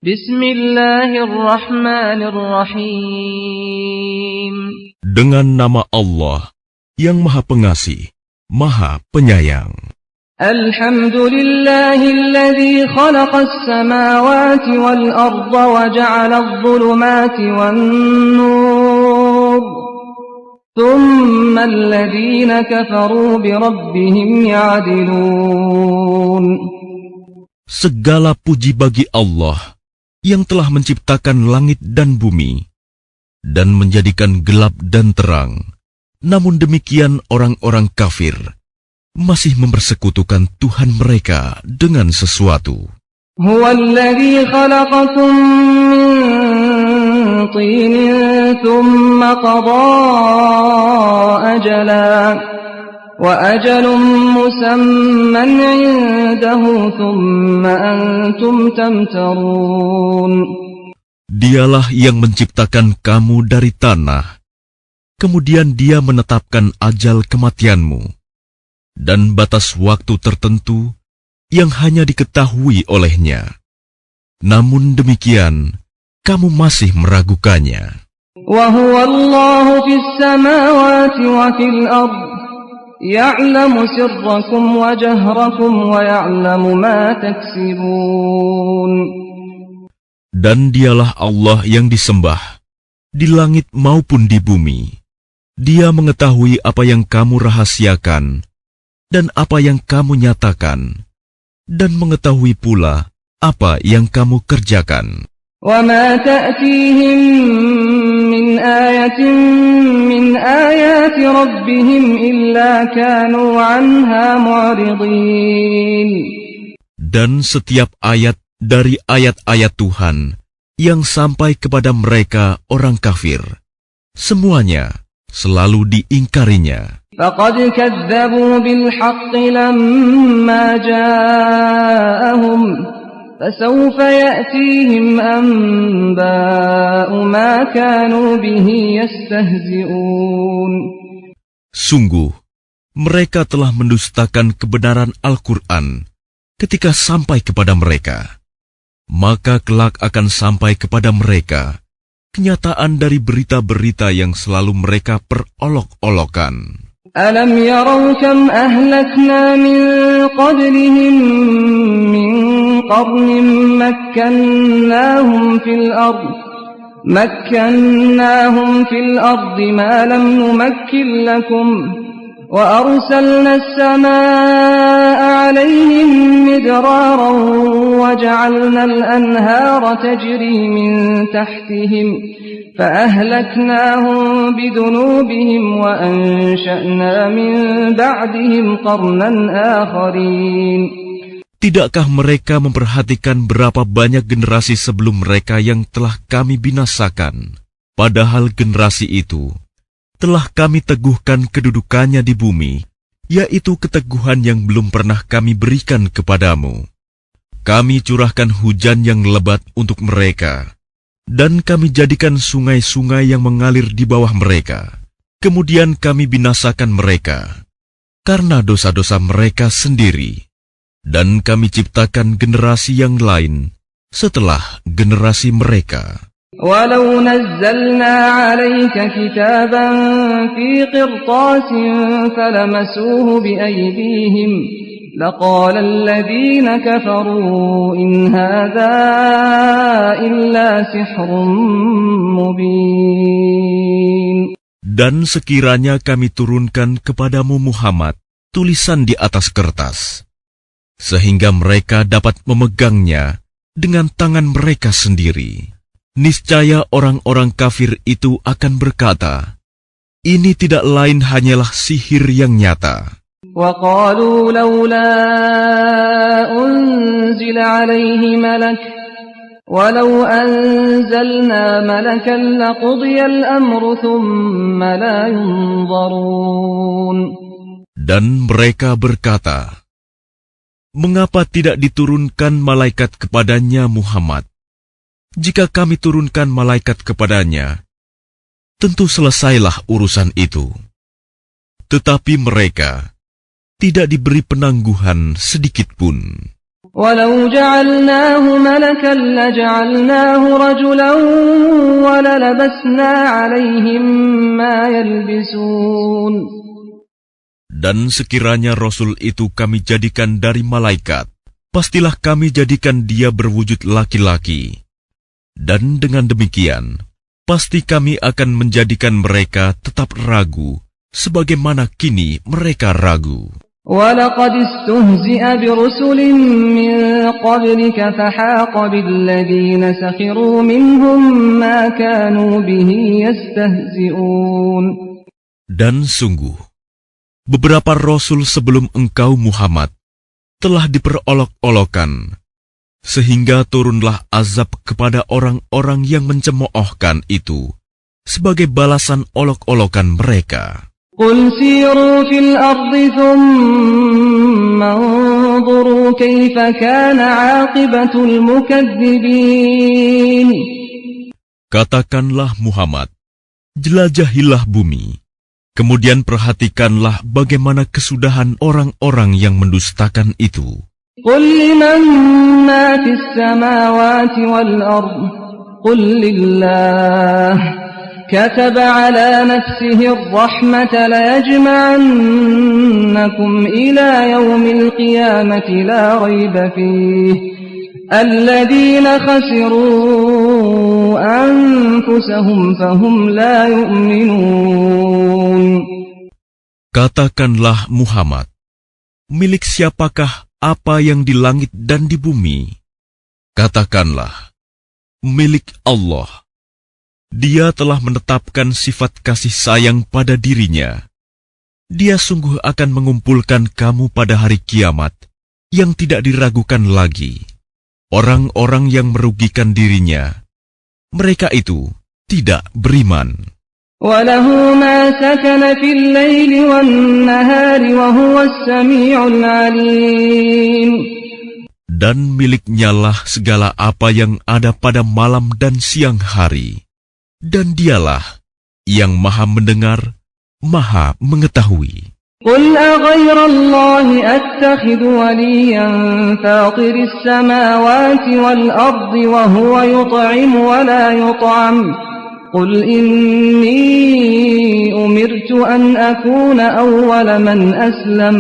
Bismillahirrahmanirrahim. Dengan nama Allah yang Maha Pengasih, Maha Penyayang. Alhamdulillahilladzi khalaqas samawati wal arda wa ja'alal dhulumati wan nur. Tsummal ladzina kafaru bi rabbihim ya'dilun. Segala puji bagi Allah yang telah menciptakan langit dan bumi dan menjadikan gelap dan terang. Namun demikian orang-orang kafir masih mempersekutukan Tuhan mereka dengan sesuatu. Huwallazi khalaqakum min tinin thumma qadaa ajalan wa ajalun musamman 'indahu thumma antum tamtarun. Dialah yang menciptakan kamu dari tanah, kemudian Dia menetapkan ajal kematianmu dan batas waktu tertentu yang hanya diketahui olehnya. Namun demikian, kamu masih meragukannya. Wa huwa Allahu fis samawati wa fil ard, ya'lamu sirrakum wa jahrakum wa ya'lamu ma taksibun. Dan Dialah Allah yang disembah di langit maupun di bumi. Dia mengetahui apa yang kamu rahasiakan dan apa yang kamu nyatakan, dan mengetahui pula apa yang kamu kerjakan. وَمَا تَأْتِيهِمْ مِنْ آيَةٍ مِنْ آيَاتِ رَبِّهِمْ إِلَّا كَانُوا عَنْهَا مُعْرِضِينَ. Dan setiap ayat dari ayat-ayat Tuhan yang sampai kepada mereka orang kafir, semuanya selalu diingkarinya. فَقَدْ كَذَّبُوا بِالْحَقِّ لَمَّا جَاءَهُمْ فَسَوْفَ يَأْتِيهِمْ أَنْبَاءُ مَا كَانُوا بِهِ يَسْتَهْزِئُونَ. Sungguh, mereka telah mendustakan kebenaran Al-Quran ketika sampai kepada mereka. Maka kelak akan sampai kepada mereka kenyataan dari berita-berita yang selalu mereka perolok-olokan. Alam yarau kam ahlakna min qablihim min qarnin makkannahum fil ardi ma lam numakkin lakum wa arsalna as-samaa'a 'alayhim midraran wa ja'alna al-anhaara tajri min tahtihim فأهلكناهم بذنوبهم وأنشأنا من بعدهم قرنا آخرين. Tidakkah mereka memperhatikan berapa banyak generasi sebelum mereka yang telah kami binasakan? Padahal generasi itu telah kami teguhkan kedudukannya di bumi, yaitu keteguhan yang belum pernah kami berikan kepadamu. Kami curahkan hujan yang lebat untuk mereka, dan kami jadikan sungai-sungai yang mengalir di bawah mereka. Kemudian kami binasakan mereka karena dosa-dosa mereka sendiri. Dan kami ciptakan generasi yang lain setelah generasi mereka. Walau nazzalna 'alaika kitaban fi qirtasin falamasuhu biaydihim لقال الذين كفروا إن هذا إلا سحر مبين. Dan sekiranya kami turunkan kepadamu Muhammad tulisan di atas kertas, sehingga mereka dapat memegangnya dengan tangan mereka sendiri, niscaya orang-orang kafir itu akan berkata, ini tidak lain hanyalah sihir yang nyata. وَقَالُوا لَوْلَا أُنْزِلَ عَلَيْهِ مَلَكٌ وَلَوْ أَنْزَلْنَا مَلَكًا لَقُضِيَ الْأَمْرُ ثُمَّ لَا يُنْظَرُونَ. Dan mereka berkata, mengapa tidak diturunkan malaikat kepadanya Muhammad? Jika kami turunkan malaikat kepadanya, tentu selesailah urusan itu. Tetapi mereka tidak diberi penangguhan sedikit pun. ولو جعلناه ملكا لجعلناه رجلا وللبسنا عليهم ما يلبسون. Dan sekiranya Rasul itu kami jadikan dari malaikat, pastilah kami jadikan dia berwujud laki-laki. Dan dengan demikian, pasti kami akan menjadikan mereka tetap ragu, sebagaimana kini mereka ragu. وَلَقَدِ اسْتُهْزِئَ بِرُسُلٍ مِّن قَبْلِكَ فَحَاقَ بِالَّذِينَ سَخِرُوا مِنْهُم مَّا كَانُوا بِهِ يَسْتَهْزِئُونَ. Dan sungguh, beberapa rasul sebelum engkau Muhammad telah diperolok-olokkan, sehingga turunlah azab kepada orang-orang yang mencemoohkan itu sebagai balasan olok-olokan mereka. قُلْ سِيرُوا فِي الْأَرْضِ ثُمَّ انظُرُوا كَيْفَ كَانَ عَاقِبَةُ الْمُكَذِّبِينَ. Katakanlah Muhammad, jelajahilah bumi, kemudian perhatikanlah bagaimana kesudahan orang-orang yang mendustakan itu. قُلْ لِمَن مَّا فِي السَّمَاوَاتِ وَالْأَرْضِ قُلْ لِلَّهِ كتب على نفسه الرحمة ليجمعنكم إلى يوم القيامة لا ريب فيه الذين خسروا أنفسهم فهم لا يؤمنون. Katakanlah Muhammad, milik siapakah apa yang di langit dan di bumi? Katakanlah, milik Allah. Dia telah menetapkan sifat kasih sayang pada dirinya. Dia sungguh akan mengumpulkan kamu pada hari kiamat yang tidak diragukan lagi. Orang-orang yang merugikan dirinya, mereka itu tidak beriman. وَلَهُ مَا سَكَنَ فِي اللَّيْلِ وَالنَّهَارِ وَهُوَ السَّمِيعُ الْعَلِيمُ. Dan miliknyalah segala apa yang ada pada malam dan siang hari. Dan dialah yang maha mendengar, maha mengetahui. قُلْ أَغَيْرَ اللَّهِ أَتَّخِذُ وَلِيًّا فَاطِرِ السَّمَاوَاتِ وَالْأَرْضِ وَهُوَ يُطْعِمُ وَلَا يُطْعَمُ قُلْ إِنِّي أُمِرْتُ أَنْ أَكُونَ أَوَّلَ مَنْ أَسْلَمَ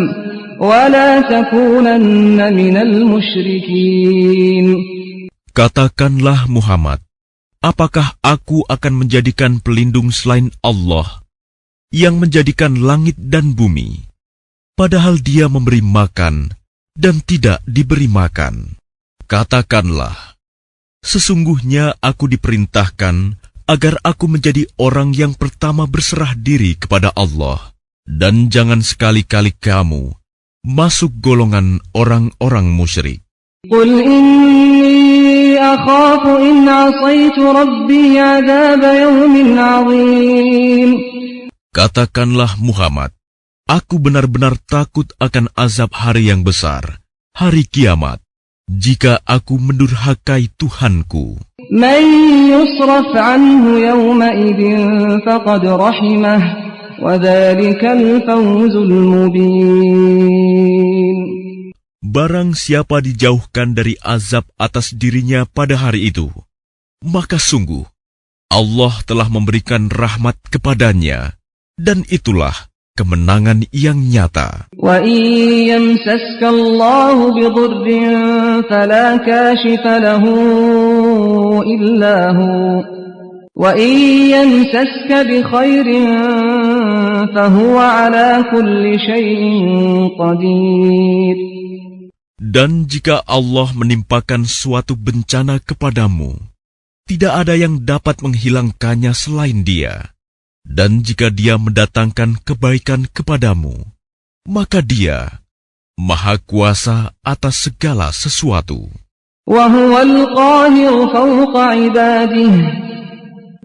وَلَا تَكُونَنَّ مِنَ الْمُشْرِكِينَ. Katakanlah Muhammad, apakah aku akan menjadikan pelindung selain Allah yang menjadikan langit dan bumi, padahal Dia memberi makan dan tidak diberi makan? Katakanlah, sesungguhnya aku diperintahkan agar aku menjadi orang yang pertama berserah diri kepada Allah, dan jangan sekali-kali kamu masuk golongan orang-orang musyrik. قُلْ إِنِّي أَخَافُ إِنْ عَصَيْتُ رَبِّي عَذَابَ يَوْمٍ عَظِيمٍ. Katakanlah Muhammad, aku benar-benar takut akan azab hari yang besar, hari kiamat, jika aku mendurhakai Tuhanku. مَنْ يُصْرَفْ عَنْهُ يَوْمَئِذٍ فَقَدْ رَحِمَهُ وَذَلِكَ الْفَوْزُ الْمُبِينُ. Barang siapa dijauhkan dari azab atas dirinya pada hari itu, maka sungguh Allah telah memberikan rahmat kepadanya, dan itulah kemenangan yang nyata. وَإِنْ يَمْسَسْكَ اللَّهُ بِضُرٍّ فَلَا كَاشِفَ لَهُ إِلَّا هُوَ وَإِنْ يَمْسَسْكَ بِخَيْرٍ فَهُوَ عَلَى كُلِّ شَيْءٍ قَدِيرٌ. Dan jika Allah menimpakan suatu bencana kepadamu, tidak ada yang dapat menghilangkannya selain Dia. Dan jika Dia mendatangkan kebaikan kepadamu, maka Dia Maha Kuasa atas segala sesuatu. وَهُوَ الْقَاهِرُ فَوْقَ عِبَادِهِ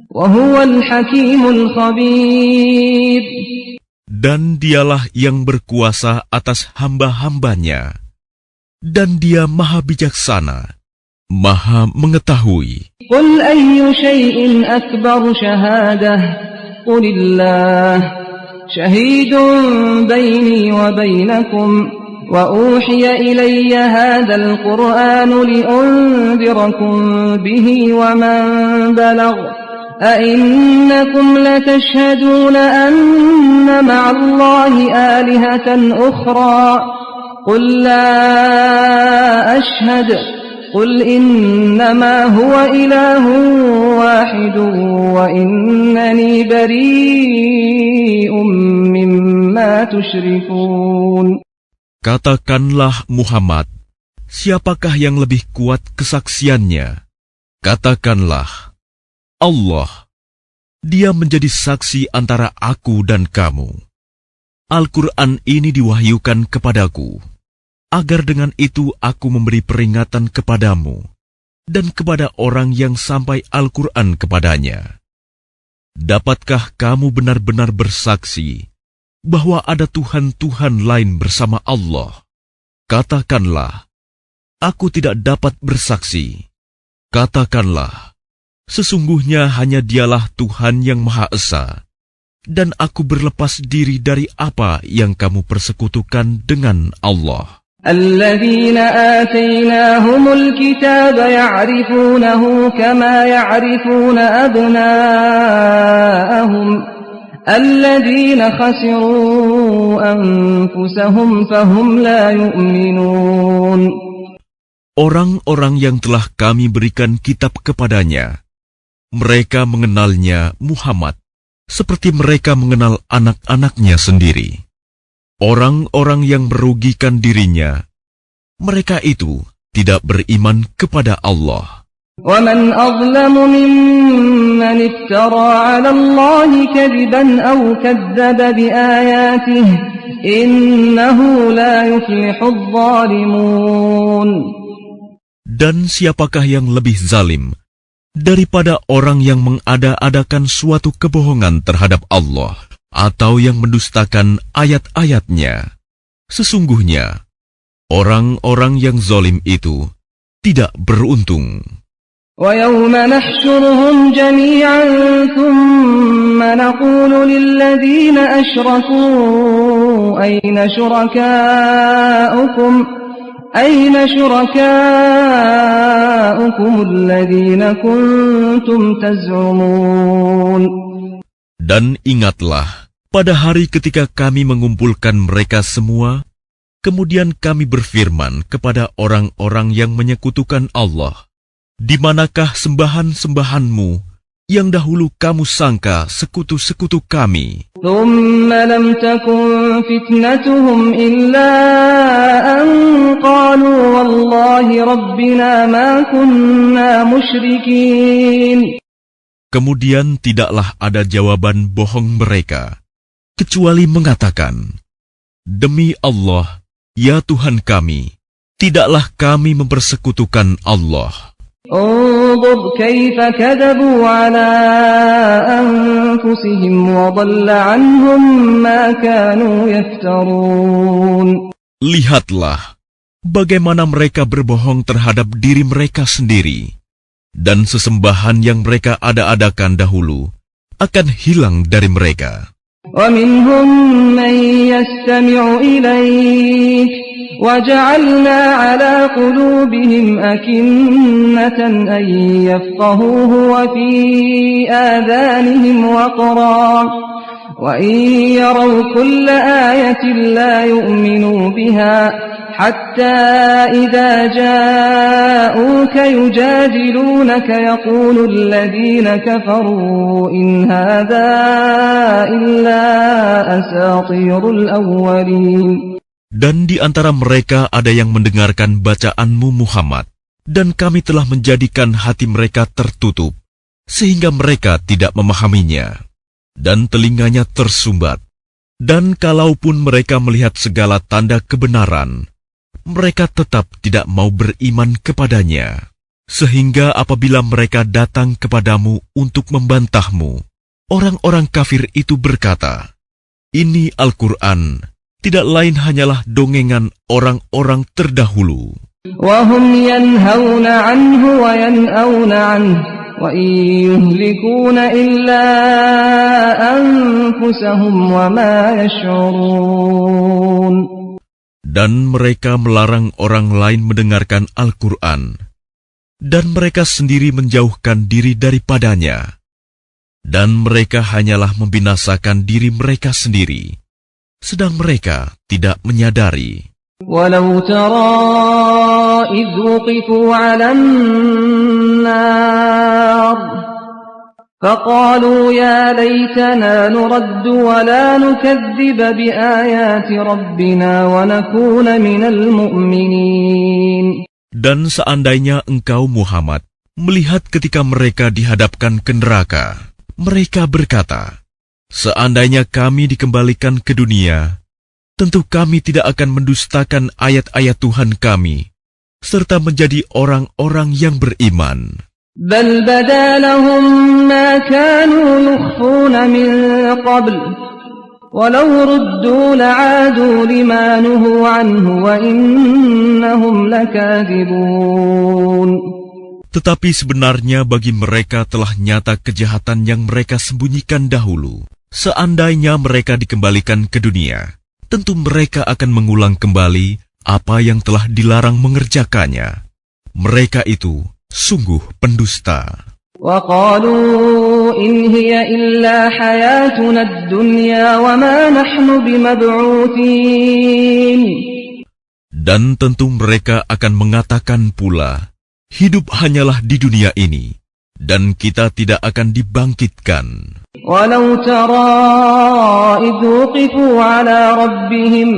وَهُوَ الْحَكِيمُ الْخَبِيرُ. Dan Dialah yang berkuasa atas hamba-hambanya. Dan Dia Maha Bijaksana, Maha Mengetahui. قُلْ أَيُّ شَيْءٍ أَكْبَرُ شَهَادَةً قُلِ اللَّهُ شَهِيدٌ بَيْنِي وَبَيْنَكُمْ وأوحي إلي هذا القرآن لأنذركم به ومن بلغ أئنكم لتشهدون أن مع الله آلهة أخرى قل لا أشهد قل إنما هو إله واحد وإنني بريء مما تشركون. Katakanlah Muhammad, siapakah yang lebih kuat kesaksiannya? Katakanlah, Allah, Dia menjadi saksi antara aku dan kamu. Al-Quran ini diwahyukan kepadaku, agar dengan itu aku memberi peringatan kepadamu dan kepada orang yang sampai Al-Quran kepadanya. Dapatkah kamu benar-benar bersaksi bahwa ada Tuhan-Tuhan lain bersama Allah? Katakanlah, aku tidak dapat bersaksi. Katakanlah, sesungguhnya hanya Dialah Tuhan yang Maha Esa, dan aku berlepas diri dari apa yang kamu persekutukan dengan Allah. الذين آتيناهم الكتاب يعرفونه كما يعرفون أبناءهم الذين خسروا أنفسهم فهم لا يؤمنون. Orang-orang yang telah kami berikan kitab kepadanya, mereka mengenalnya Muhammad seperti mereka mengenal anak-anaknya sendiri. Orang-orang yang merugikan dirinya, mereka itu tidak beriman kepada Allah. وَمَنْ أَظْلَمُ مِمَّنِ افْتَرَى عَلَى اللَّهِ كَذِبًا أَوْ كَذَّبَ بِآيَاتِهِ إِنَّهُ لَا يُفْلِحُ الظَّالِمُونَ. Dan siapakah yang lebih zalim daripada orang yang mengada-adakan suatu kebohongan terhadap Allah atau yang mendustakan ayat-ayatnya? Sesungguhnya, orang-orang yang zalim itu tidak beruntung. وَيَوْمَ نَحْشُرُهُمْ جَمِيعًا ثُمَّ نَقُولُ لِلَّذِينَ أَشْرَكُوا أَيْنَ شُرَكَاؤُكُمُ الَّذِينَ كُنتُمْ تَزْعُمُونَ. Dan ingatlah, pada hari ketika kami mengumpulkan mereka semua, kemudian kami berfirman kepada orang-orang yang menyekutukan Allah, di manakah sembahan-sembahanmu yang dahulu kamu sangka sekutu-sekutu kami? ثُمَّ لَمْ تَكُنْ فِتْنَتُهُمْ إِلَّا أَنْ قَالُوا وَاللَّهِ رَبِّنَا مَا كُنَّا مُشْرِكِينَ. Kemudian tidaklah ada jawaban bohong mereka, kecuali mengatakan, demi Allah, ya Tuhan kami, tidaklah kami mempersekutukan Allah. انظر كيف كذبوا على أنفسهم وضل عنهم ما كانوا يفترون. Lihatlah bagaimana mereka berbohong terhadap diri mereka sendiri, dan sesembahan yang mereka ada-adakan dahulu akan hilang dari mereka. ومنهم من يستمع إليك وجعلنا على قلوبهم أكنة أن يفقهوه وفي آذانهم وقرا وإن يروا كل آية لا يؤمنوا بها حتى إذا جاءوك يجادلونك يقول الذين كفروا إن هذا إلا أساطير الأولين. Dan di antara mereka ada yang mendengarkan bacaanmu Muhammad, dan kami telah menjadikan hati mereka tertutup, sehingga mereka tidak memahaminya, dan telinganya tersumbat. Dan kalaupun mereka melihat segala tanda kebenaran, mereka tetap tidak mau beriman kepadanya. Sehingga apabila mereka datang kepadamu untuk membantahmu, orang-orang kafir itu berkata, ini Al-Quran tidak lain hanyalah dongengan orang-orang terdahulu. وَهُمْ يَنْهَوْنَ عَنْهُ وَيَنْأَوْنَ عَنْهُ وَإِنْ يُهْلِكُونَ إِلَّا أَنفُسَهُمْ وَمَا يَشْعُرُونَ. Dan mereka melarang orang lain mendengarkan Al-Quran, dan mereka sendiri menjauhkan diri daripadanya. Dan mereka hanyalah membinasakan diri mereka sendiri, sedang mereka tidak menyadari. Walau tara idh wuqifu 'alan nar فقالوا يا ليتنا نرد ولا نكذب بآيات ربنا ونكون من المؤمنين. Dan seandainya engkau Muhammad melihat ketika mereka dihadapkan ke neraka, mereka berkata, seandainya kami dikembalikan ke dunia, tentu kami tidak akan mendustakan ayat-ayat Tuhan kami, serta menjadi orang-orang yang beriman. بل بدا لهم ما كانوا يخفون من قبل ولو ردوا لعادوا لما نهوا عنه وإنهم لكاذبون. Tetapi sebenarnya bagi mereka telah nyata kejahatan yang mereka sembunyikan dahulu. Seandainya mereka dikembalikan ke dunia, tentu mereka akan mengulang kembali apa yang telah dilarang mengerjakannya. Mereka itu sungguh pendusta. وقالوا إن هي إلا حياتنا الدنيا وما نحن بمبعوثين. Dan tentu mereka akan mengatakan pula, hidup hanyalah di dunia ini, dan kita tidak akan dibangkitkan. ولو ترى إذ وقفوا على ربهم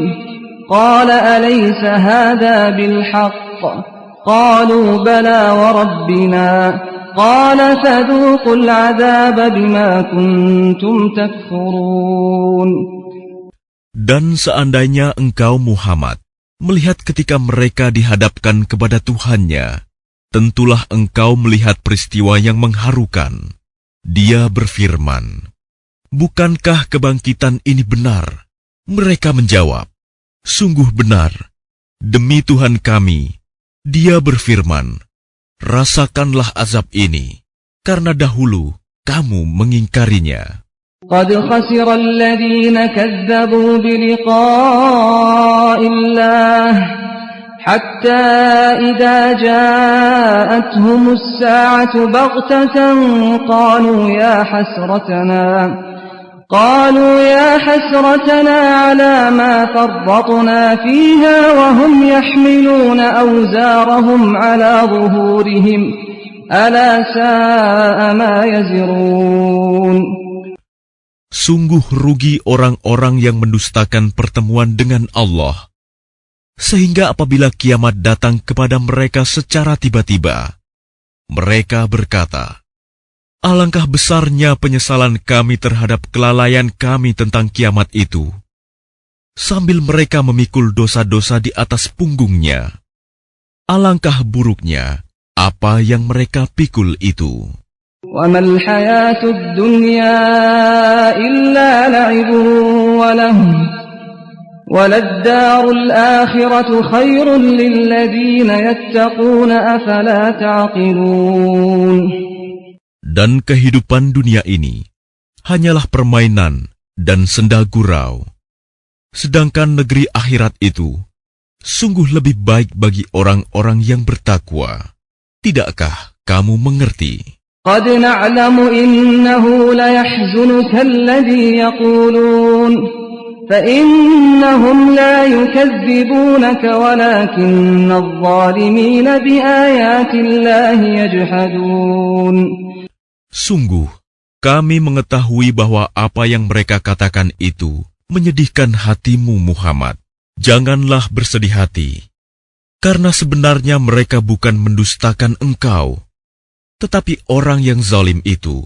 قال أليس هذا بالحق قالوا بلى وربنا قال فذوقوا العذاب بما كنتم تكفرون. Dan seandainya engkau Muhammad melihat ketika mereka dihadapkan kepada Tuhannya, tentulah engkau melihat peristiwa yang mengharukan. Dia berfirman, bukankah kebangkitan ini benar? Mereka menjawab, sungguh benar, demi Tuhan kami. Dia berfirman, rasakanlah azab ini, karena dahulu kamu mengingkarinya. قد خسر الذين كذبوا بلقاء الله حتى إذا جاءتهم الساعة بغتة قالوا يا حسرتنا على ما فرطنا فيها وهم يحملون أوزارهم على ظهورهم ألا ساء ما يزرون. Sungguh rugi orang-orang yang mendustakan pertemuan dengan Allah, sehingga apabila kiamat datang kepada mereka secara tiba-tiba, mereka berkata, alangkah besarnya penyesalan kami terhadap kelalaian kami tentang kiamat itu, sambil mereka memikul dosa-dosa di atas punggungnya. Alangkah buruknya apa yang mereka pikul itu. وَمَا الْحَيَاةُ الدُّنْيَا إِلَّا لَعِبٌ وَلَهْوٌ وَلَلدَّارُ الْآخِرَةُ خَيْرٌ لِّلَّذِينَ يَتَّقُونَ أَفَلَا تَعْقِلُونَ. Dan kehidupan dunia ini hanyalah permainan dan senda gurau. Sedangkan negeri akhirat itu sungguh lebih baik bagi orang-orang yang bertakwa. Tidakkah kamu mengerti? قد نعلم إنه ليحزنك الذي يقولون فإنهم لا يكذبونك ولكن الظالمين بآيات الله يجحدون. Sungguh, kami mengetahui bahwa apa yang mereka katakan itu menyedihkan hatimu Muhammad. Janganlah bersedih hati, karena sebenarnya mereka bukan mendustakan engkau, tetapi orang yang zalim itu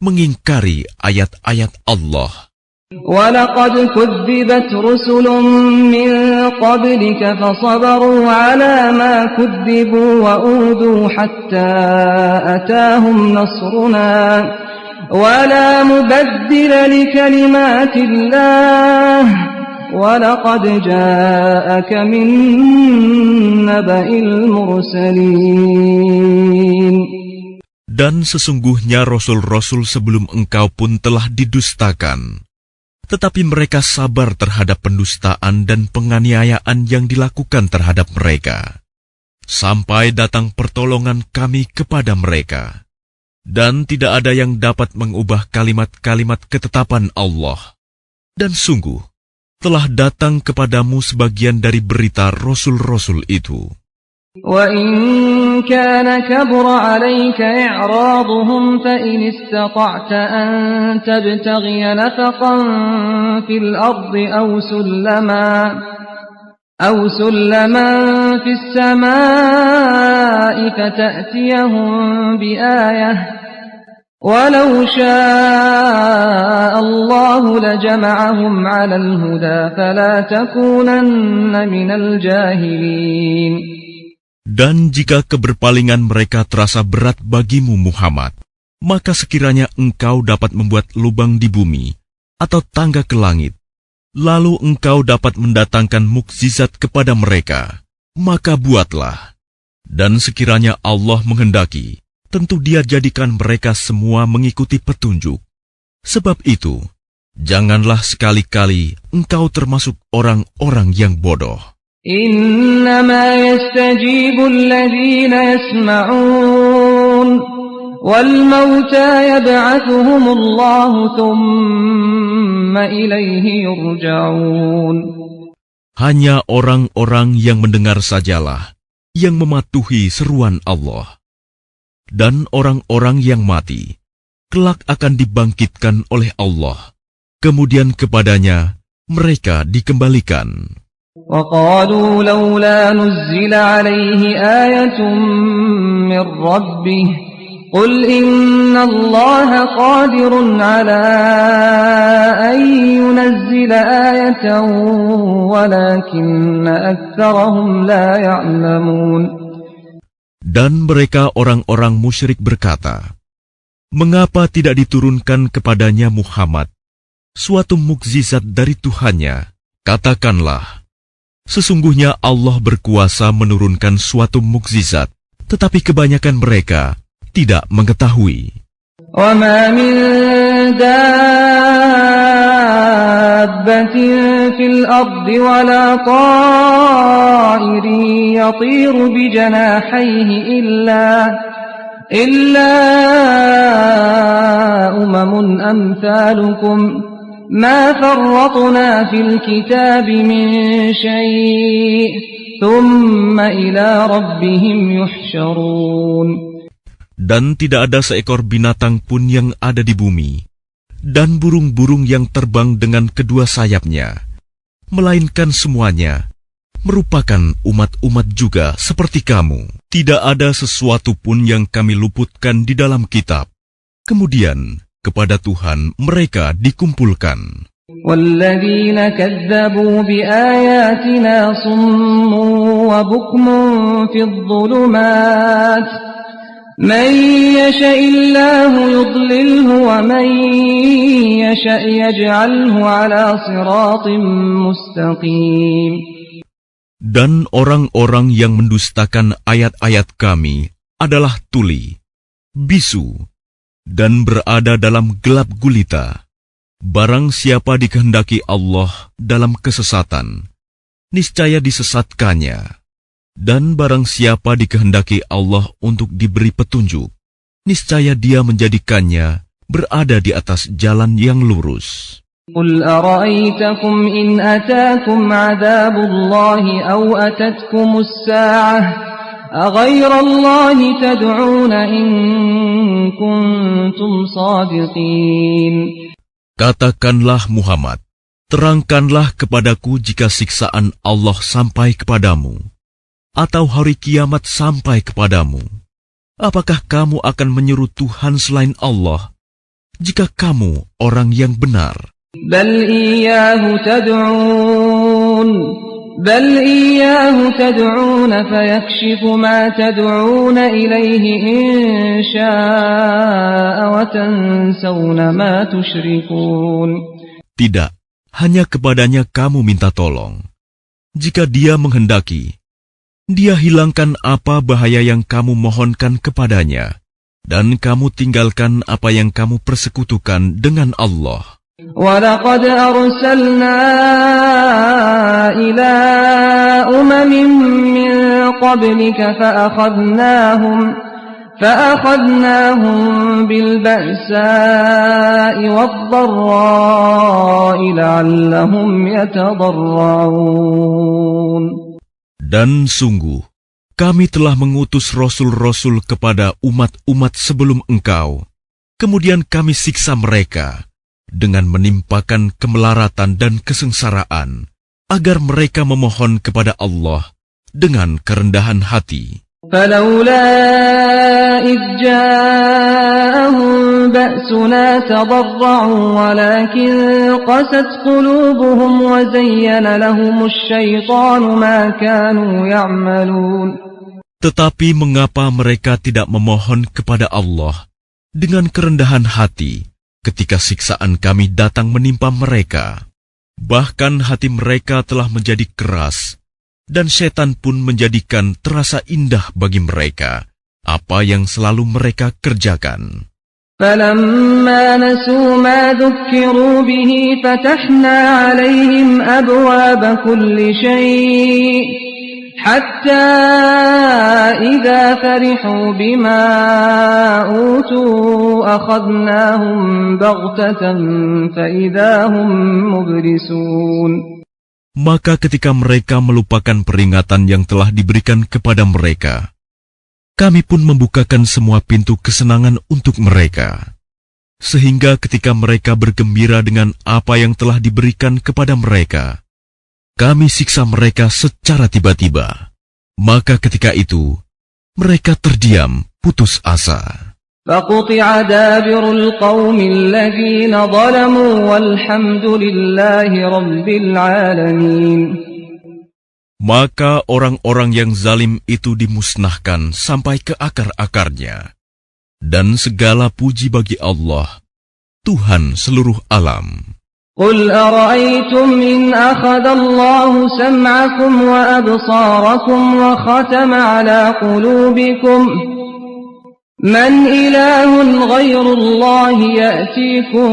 mengingkari ayat-ayat Allah. وَلَقَدْ كُذِّبَتْ رُسُلٌ مِّن قَبْلِكَ فَصَبَرُوا عَلَى مَا كُذِّبُوا وَأُوذُوا حَتَّى أَتَاهُمْ نَصْرُنَا وَلَا مُبَدِّلَ لِكَلِمَاتِ اللَّهِ وَلَقَدْ جَاءَكَ مِن نَّبَإِ الْمُرْسَلِينَ. Dan sesungguhnya rasul-rasul sebelum engkau pun telah didustakan. Tetapi mereka sabar terhadap pendustaan dan penganiayaan yang dilakukan terhadap mereka, sampai datang pertolongan kami kepada mereka. Dan tidak ada yang dapat mengubah kalimat-kalimat ketetapan Allah. Dan sungguh, telah datang kepadamu sebagian dari berita Rasul-Rasul itu. وَإِنْ كَانَ كَبُرَ عَلَيْكَ إِعْرَاضُهُمْ فَإِنِ اسْتَطَعْتَ أَنْ تَبْتَغِيَ نَفَقًا فِي الْأَرْضِ أَوْ سُلَّمًا فِي السَّمَاءِ فَتَأْتِيَهُمْ بِآيَةٍ وَلَوْ شَاءَ اللَّهُ لَجَمَعَهُمْ عَلَى الْهُدَى فَلَا تَكُونَنَّ مِنَ الْجَاهِلِينَ. Dan jika keberpalingan mereka terasa berat bagimu Muhammad, maka sekiranya engkau dapat membuat lubang di bumi atau tangga ke langit, lalu engkau dapat mendatangkan mukjizat kepada mereka, maka buatlah. Dan sekiranya Allah menghendaki, tentu Dia jadikan mereka semua mengikuti petunjuk. Sebab itu, janganlah sekali-kali engkau termasuk orang-orang yang bodoh. إنما يستجيب الذين يسمعون والموتى يبعثهم الله ثم إليه يرجعون. Hanya orang-orang yang mendengar sajalah yang mematuhi seruan Allah. Dan orang-orang yang mati kelak akan dibangkitkan oleh Allah. Kemudian kepadanya mereka dikembalikan. وَقَالُوا لَوْلَا نُزِّلَ عَلَيْهِ آيَةٌ مِّن رَّبِّهِ قُلْ إِنَّ اللَّهَ قَادِرٌ عَلَىٰ أَن يُنَزِّلَ آيَةً وَلَٰكِنَّ أَكْثَرَهُمْ لَا يَعْلَمُونَ. Dan mereka orang-orang musyrik berkata, mengapa tidak diturunkan kepadanya Muhammad suatu mukjizat dari Tuhannya? Katakanlah, sesungguhnya Allah berkuasa menurunkan suatu mukjizat, tetapi kebanyakan mereka tidak mengetahui. وَمَا مِن دَابَّةٍ فِي الْأَرْضِ وَلَا طَائِرٍ يَطِيرُ بِجَنَاحَيْهِ إِلَّا أُمَمٌ أَمْثَالُكُمْ مَا فَرَّطْنَا فِي الْكِتَابِ مِنْ شَيْءٍ ثُمَّ إِلَى رَبِّهِمْ يُحْشَرُونَ. Dan tidak ada seekor binatang pun yang ada di bumi, dan burung-burung yang terbang dengan kedua sayapnya, melainkan semuanya merupakan umat-umat juga seperti kamu. Tidak ada sesuatu pun yang kami luputkan di dalam kitab. Kemudian kepada Tuhan mereka dikumpulkan. وَالَّذِينَ كَذَّبُوا بِآيَاتِنَا صُمٌّ وَبُكْمٌ فِي الظُّلُمَاتِ مَن يَشَإِ اللَّهُ يُضْلِلْهُ وَمَن يَشَأْ يَجْعَلْهُ عَلَى صِرَاطٍ مُّسْتَقِيمٍ. Dan orang-orang yang mendustakan ayat-ayat kami adalah tuli, bisu, dan berada dalam gelap gulita. Barang siapa dikehendaki Allah dalam kesesatan, niscaya disesatkannya. Dan barang siapa dikehendaki Allah untuk diberi petunjuk, niscaya Dia menjadikannya berada di atas jalan yang lurus. قُلْ أَرَأَيْتَكُمْ إِنْ أَتَاكُمْ عَذَابُ اللَّهِ أَوْ أَتَتْكُمُ السَّاعَةُ أَغَيْرَ اللَّهِ تَدْعُونَ إِن كُنتُمْ صَادِقِينَ. Katakanlah Muhammad, terangkanlah kepadaku jika siksaan Allah sampai kepadamu, atau hari kiamat sampai kepadamu. Apakah kamu akan menyeru Tuhan selain Allah, jika kamu orang yang benar? بل إياه تدعون فيكشف ما تدعون إليه إن شاء وتنسون ما تشركون. Tidak, hanya kepadanya kamu minta tolong. Jika Dia menghendaki, Dia hilangkan apa bahaya yang kamu mohonkan kepadanya, dan kamu tinggalkan apa yang kamu persekutukan dengan Allah. ولقد أرسلنا إلى أمم من قبلك فأخذناهم بالبأساء والضراء لعلهم يتضرعون. Dan sungguh, kami telah mengutus rasul-rasul kepada umat-umat sebelum engkau. Kemudian kami siksa mereka dengan menimpakan kemelaratan dan kesengsaraan, agar mereka memohon kepada Allah dengan kerendahan hati. فلولا إذ جاءهم بأسنا تضرعوا ولكن قست قلوبهم وزين لهم الشيطان ما كانوا يعملون. Tetapi mengapa mereka tidak memohon kepada Allah dengan kerendahan hati ketika siksaan kami datang menimpa mereka? Bahkan hati mereka telah menjadi keras, dan setan pun menjadikan terasa indah bagi mereka apa yang selalu mereka kerjakan. فَلَمَّا نَسُوا مَا ذُكِّرُوا بِهِ فَتَحْنَا عَلَيْهِمْ أَبْوَابَ كُلِّ شَيْءٍ حَتَّى إِذَا فَرِحُوا بِمَا أُوتُوا أَخَذْنَاهُمْ بَغْتَةً فَإِذَا هُمْ مُبْلِسُونَ. Maka ketika mereka melupakan peringatan yang telah diberikan kepada mereka, kami pun membukakan semua pintu kesenangan untuk mereka. Sehingga ketika mereka bergembira dengan apa yang telah diberikan kepada mereka, kami siksa mereka secara tiba-tiba. Maka ketika itu, mereka terdiam, putus asa. فَقُطِعَ دَابِرُ الْقَوْمِ الَّذِينَ ظَلَمُوا وَالْحَمْدُ لِلَّهِ رَبِّ الْعَالَمِينَ. Maka orang-orang yang zalim itu dimusnahkan sampai ke akar-akarnya. Dan segala puji bagi Allah, Tuhan seluruh alam. قُلْ أَرَأَيْتُمْ إِنْ أَخَذَ اللَّهُ سَمْعَكُمْ وَأَبْصَارَكُمْ وَخَتَمَ عَلَى قُلُوبِكُمْ مَنْ إِلَهٌ غَيْرُ اللَّهِ يَأْتِيكُمْ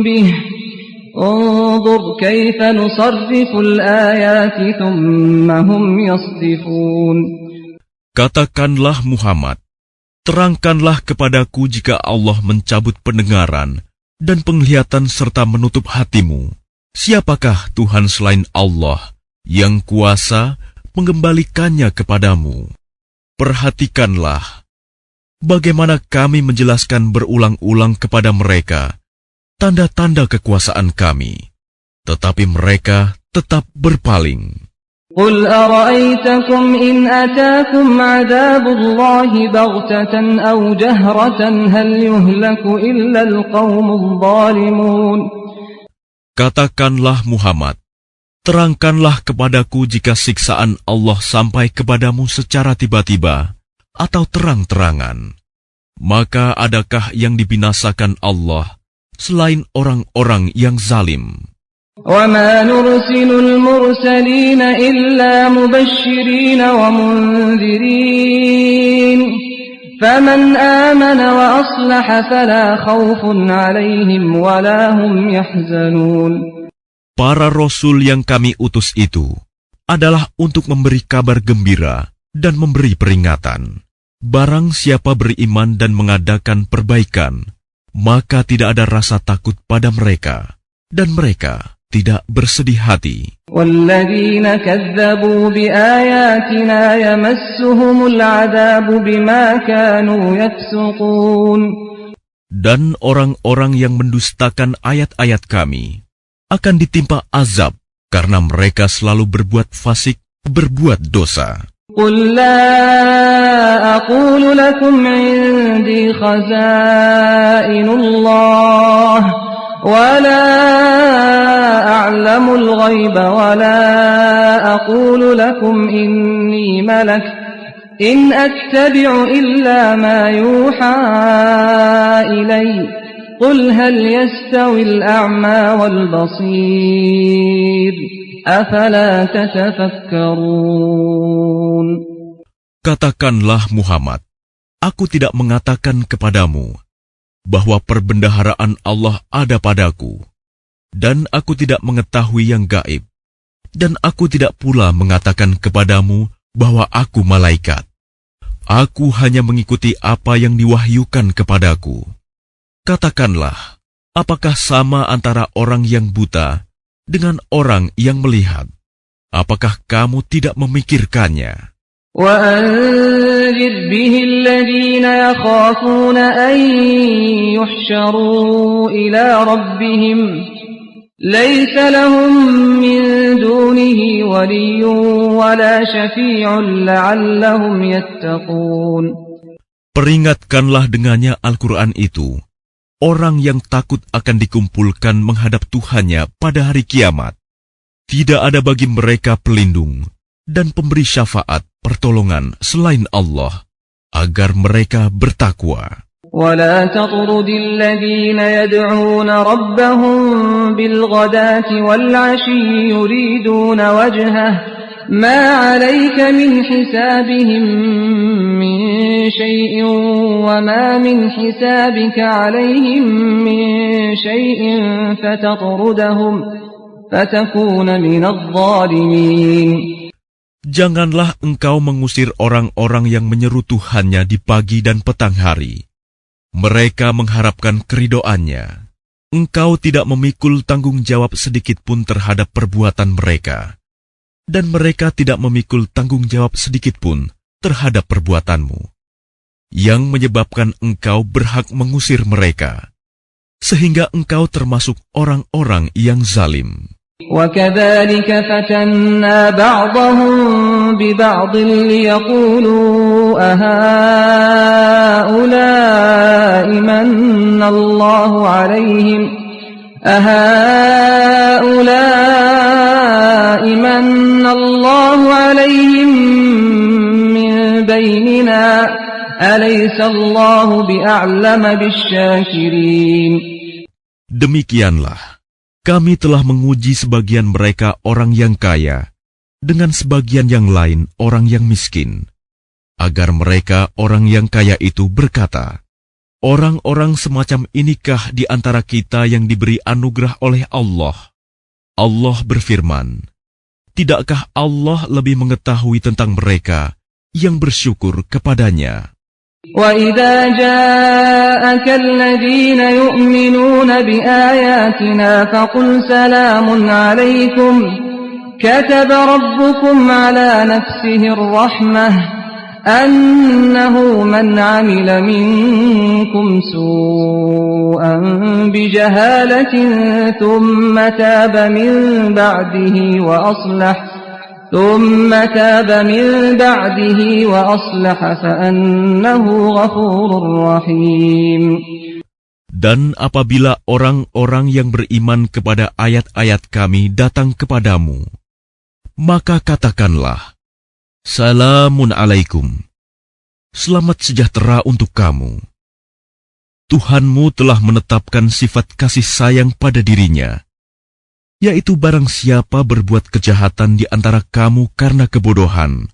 بِهِ انظُرْ كَيْفَ نُصَرِّفُ الْآيَاتِ ثُمَّ هُمْ يَصْدِفُونَ. Katakanlah Muhammad, terangkanlah kepadaku jika Allah mencabut pendengaran dan penglihatan serta menutup hatimu. Siapakah Tuhan selain Allah yang kuasa mengembalikannya kepadamu? Perhatikanlah bagaimana kami menjelaskan berulang-ulang kepada mereka tanda-tanda kekuasaan kami, tetapi mereka tetap berpaling. قُلْ أَرَأَيْتَكُمْ إِنْ أَتَاكُمْ عَذَابُ اللَّهِ بَغْتَةً أَوْ جَهْرَةً هَلْ يُهْلَكُ إِلَّا الْقَوْمُ الظَّالِمُونَ. Katakanlah Muhammad, terangkanlah kepadaku jika siksaan Allah sampai kepadamu secara tiba-tiba atau terang-terangan. Maka adakah yang dibinasakan Allah selain orang-orang yang zalim? وَمَا نُرْسِلُ الْمُرْسَلِينَ إِلَّا مُبَشِّرِينَ وَمُنذِرِينَ فَمَنْ آمَنَ وَأَصْلَحَ فَلَا خَوْفٌ عَلَيْهِمْ وَلَا هُمْ يَحْزَنُونَ. Para rasul yang kami utus itu adalah untuk memberi kabar gembira dan memberi peringatan. Barang siapa beriman dan mengadakan perbaikan, maka tidak ada rasa takut pada mereka, dan mereka tidak bersedih hati. وَالَّذِينَ كَذَّبُوا بِآيَاتِنَا يَمَسُّهُمُ الْعَذَابُ بِمَا كَانُوا يَفْسُقُونَ. Dan orang-orang yang mendustakan ayat-ayat kami akan ditimpa azab karena mereka selalu berbuat fasik, berbuat dosa. قُلْ لَا أَقُولُ لَكُمْ عِنْدِي خَزَائِنُ اللَّهِ وَلَا أَعْلَمُ الْغَيْبَ وَلَا أَقُولُ لَكُمْ إِنِّي مَلَكٌ إِنْ أَتَّبِعُ إِلَّا مَا يُوحَى إِلَيَّ قُلْ هَلْ يَسْتَوِي الْأَعْمَى وَالْبَصِيرُ أَفَلَا تَتَفَكَّرُونَ. Katakanlah Muhammad, aku tidak mengatakan kepadamu, bahwa perbendaharaan Allah ada padaku, dan aku tidak mengetahui yang gaib, dan aku tidak pula mengatakan kepadamu bahwa aku malaikat. Aku hanya mengikuti apa yang diwahyukan kepadaku. Katakanlah, apakah sama antara orang yang buta dengan orang yang melihat? Apakah kamu tidak memikirkannya? وأنذر به الذين يخافون أن يحشروا إلى ربهم ليس لهم من دونه ولي ولا شفيع لعلهم يتقون. Peringatkanlah dengannya Al-Quran itu orang yang takut akan dikumpulkan menghadap Tuhannya pada hari kiamat. Tidak ada bagi mereka pelindung dan pemberi syafaat pertolongan selain Allah, agar mereka bertakwa. ولا تطرد الذين يدعون ربهم بالغداة والعشي يريدون وجهه ما عليك من حسابهم من شيء وما من حسابك عليهم من شيء فتطردهم فتكون من الظالمين. Janganlah engkau mengusir orang-orang yang menyeru Tuhannya di pagi dan petang hari. Mereka mengharapkan keridoannya. Engkau tidak memikul tanggung jawab sedikit pun terhadap perbuatan mereka. Dan mereka tidak memikul tanggung jawab sedikit pun terhadap perbuatanmu. Yang menyebabkan engkau berhak mengusir mereka. Sehingga engkau termasuk orang-orang yang zalim. وَكَذَلِكَ فَتَنَّا بَعْضَهُمْ بِبَعْضٍ لِيَقُولُوا أَهَٰؤُلَاءِ مَنَّ اللَّهُ عَلَيْهِمْ مِنْ بَيْنِنَا أَلَيْسَ اللَّهُ بِأَعْلَمَ بِالشَّاكِرِينَ. Demikianlah, kami telah menguji sebagian mereka orang yang kaya, dengan sebagian yang lain orang yang miskin, agar mereka orang yang kaya itu berkata, orang-orang semacam inikah di antara kita yang diberi anugerah oleh Allah? Allah berfirman, tidakkah Allah lebih mengetahui tentang mereka yang bersyukur kepadanya? وَإِذَا جَاءَكَ الَّذِينَ يُؤْمِنُونَ بِآيَاتِنَا فَقُلْ سَلَامٌ عَلَيْكُمْ كَتَبَ رَبُّكُمْ عَلَى نَفْسِهِ الرَّحْمَةَ أَنَّهُ مَنْ عَمِلَ مِنكُمْ سُوءًا بِجَهَالَةٍ ثُمَّ تَابَ مِنْ بَعْدِهِ وَأَصْلَحَ فَأَنَّهُ غَفُورٌ رَحِيمٌ. Dan apabila orang-orang yang beriman kepada ayat-ayat kami datang kepadamu, maka katakanlah, Salamun alaikum. Selamat sejahtera untuk kamu. Tuhanmu telah menetapkan sifat kasih sayang pada dirinya, yaitu barang siapa berbuat kejahatan di antara kamu karena kebodohan,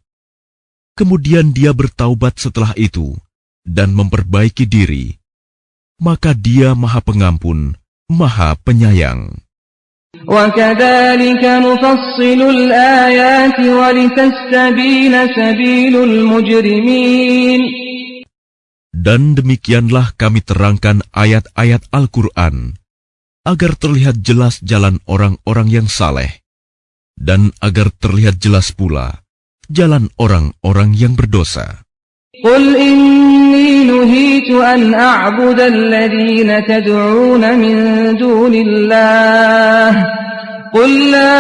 kemudian dia bertaubat setelah itu dan memperbaiki diri, maka dia Maha Pengampun, Maha Penyayang. وَكَذَلِكَ نُفَصِّلُ الْآيَاتِ وَلِتَسْتَبِينَ سَبِيلُ الْمُجْرِمِينَ. Dan demikianlah kami terangkan ayat-ayat Al-Quran, agar terlihat jelas jalan orang-orang yang saleh, dan agar terlihat jelas pula jalan orang-orang yang berdosa. قُلْ إِنِّي نُهِيتُ أَنْ أَعْبُدَ الَّذِينَ تَدْعُونَ مِن دُونِ اللَّهِ قُلْ لَا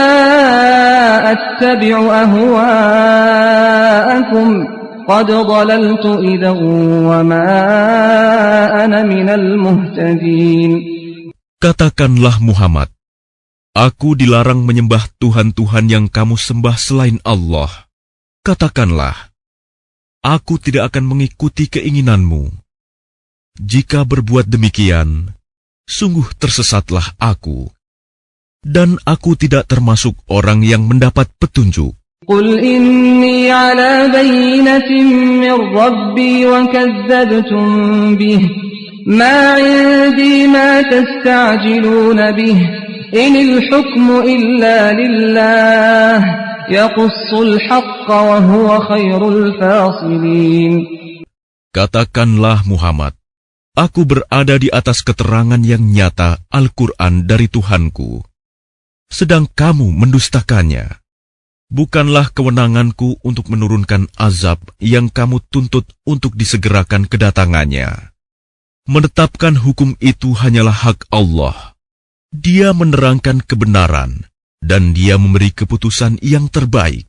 أَتَّبِعُ أَهْوَاءَكُمْ قَدْ ضَلَلْتُ إِذًا وَمَا أَنَا مِنَ الْمُهْتَدِينَ. Katakanlah Muhammad, aku dilarang menyembah Tuhan-Tuhan yang kamu sembah selain Allah. Katakanlah, aku tidak akan mengikuti keinginanmu. Jika berbuat demikian, sungguh tersesatlah aku. Dan aku tidak termasuk orang yang mendapat petunjuk. قُلْ إِنِّي عَلَى بَيِّنَةٍ مِّن رَّبِّي وَكَذَّبْتُم بِهِ ما عندي ما تستعجلون به إن الحكم إلا لله يقص الحق وهو خير الفاصلين. Katakanlah Muhammad, aku berada di atas keterangan yang nyata Al-Quran dari Tuhanku, sedang kamu mendustakannya. Bukanlah kewenanganku untuk menurunkan azab yang kamu tuntut untuk disegerakan kedatangannya. Menetapkan hukum itu hanyalah hak Allah. Dia menerangkan kebenaran, dan Dia memberi keputusan yang terbaik.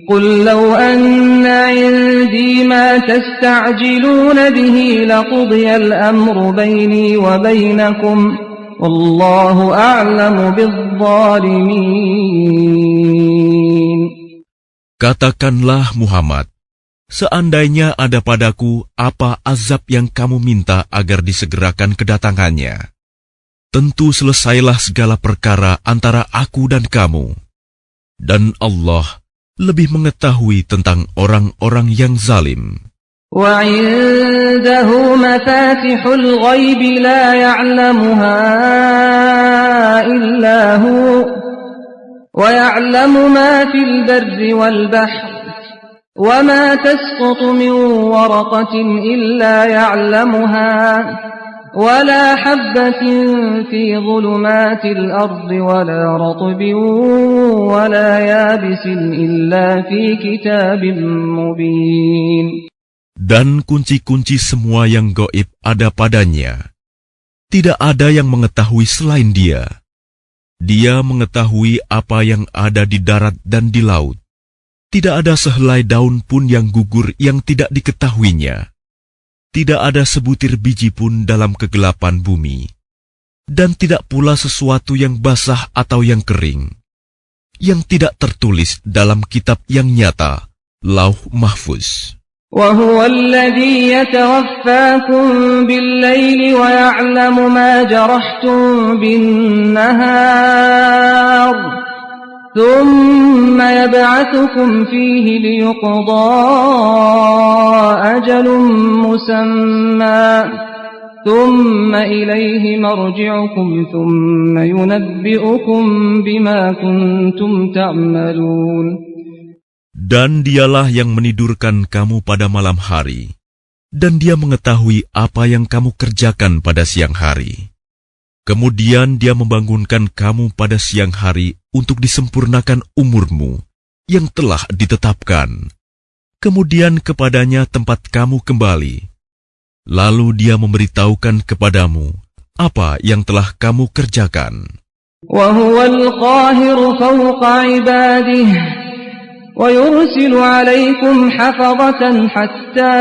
قل لو أن عندي ما تستعجلون به لقضي الأمر بيني وبينكم والله أعلم بالظالمين. Katakanlah Muhammad, seandainya ada padaku apa azab yang kamu minta agar disegerakan kedatangannya, tentu selesailah segala perkara antara aku dan kamu. Dan Allah lebih mengetahui tentang orang-orang yang zalim. وعنده مفاتح الغيب لا يعلمها إلا هو ويعلم ما في البر والبحر وما تسقط من ورقة إلا يعلمها ولا حبة في ظلمات الأرض ولا رطب ولا يابس إلا في كتاب مبين. Dan kunci-kunci semua yang gaib ada padanya. Tidak ada yang mengetahui selain Dia. Dia mengetahui apa yang ada di darat dan di laut. Tidak ada sehelai daun pun yang gugur yang tidak diketahuinya. Tidak ada sebutir biji pun dalam kegelapan bumi, dan tidak pula sesuatu yang basah atau yang kering, yang tidak tertulis dalam kitab yang nyata, Lauh Mahfuz. وهو الذي يتوفاكم بالليل ويعلم ما جرحتم بالنهار ثم يبعثكم فيه ليقضى أجل مسمى ثم إليه مرجعكم ثم ينبئكم بما كنتم تعملون. Dan Dialah yang menidurkan kamu pada malam hari, dan Dia mengetahui apa yang kamu kerjakan pada siang hari. Kemudian Dia membangunkan kamu pada siang hari untuk disempurnakan umurmu yang telah ditetapkan. Kemudian kepadanya tempat kamu kembali. Lalu Dia memberitahukan kepadamu apa yang telah kamu kerjakan. وهو القاهر فوق عباده ويرسل عليكم حفظة حتى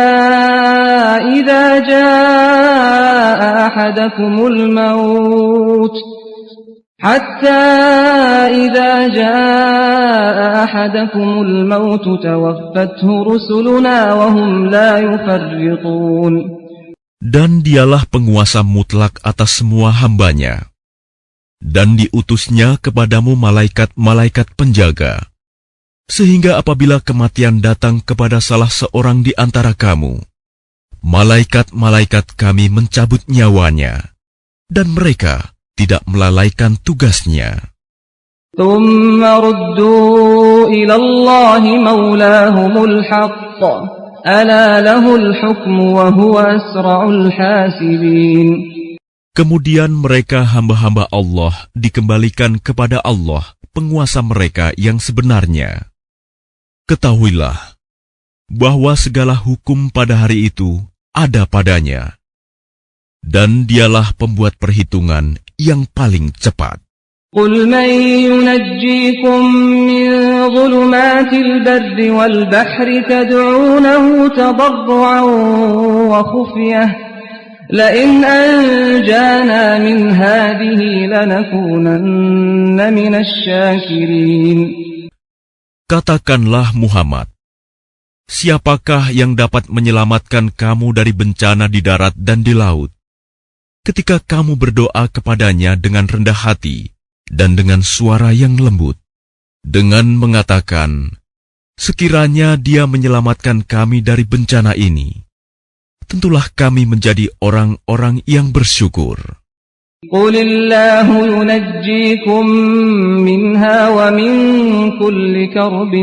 إذا جاء أحدكم الموت توفته رسلنا وهم لا يفرطون. Dan Dialah penguasa mutlak atas semua hambanya. Dan diutusnya kepadamu malaikat-malaikat penjaga, sehingga apabila kematian datang kepada salah seorang di antara kamu, malaikat-malaikat kami mencabut nyawanya, dan mereka tidak melalaikan tugasnya. ثم ردوا إلى الله مولاهم الحق ألا له الحكم وهو أسرع الحاسبين. Kemudian mereka hamba-hamba Allah dikembalikan kepada Allah, penguasa mereka yang sebenarnya. Ketahuilah bahwa segala hukum pada hari itu ada padanya, dan Dialah pembuat perhitungan yang paling cepat. قل من ينجيكم من ظلمات البر والبحر تدعونه تضرعا وخفية لئن أنجانا من هذه لنكونن من الشاكرين. Katakanlah Muhammad, siapakah yang dapat menyelamatkan kamu dari bencana di darat dan di laut? Ketika kamu berdoa kepadanya dengan rendah hati dan dengan suara yang lembut, dengan mengatakan, sekiranya Dia menyelamatkan kami dari bencana ini, tentulah kami menjadi orang-orang yang bersyukur. قل الله ينجيكم منها ومن كل كرب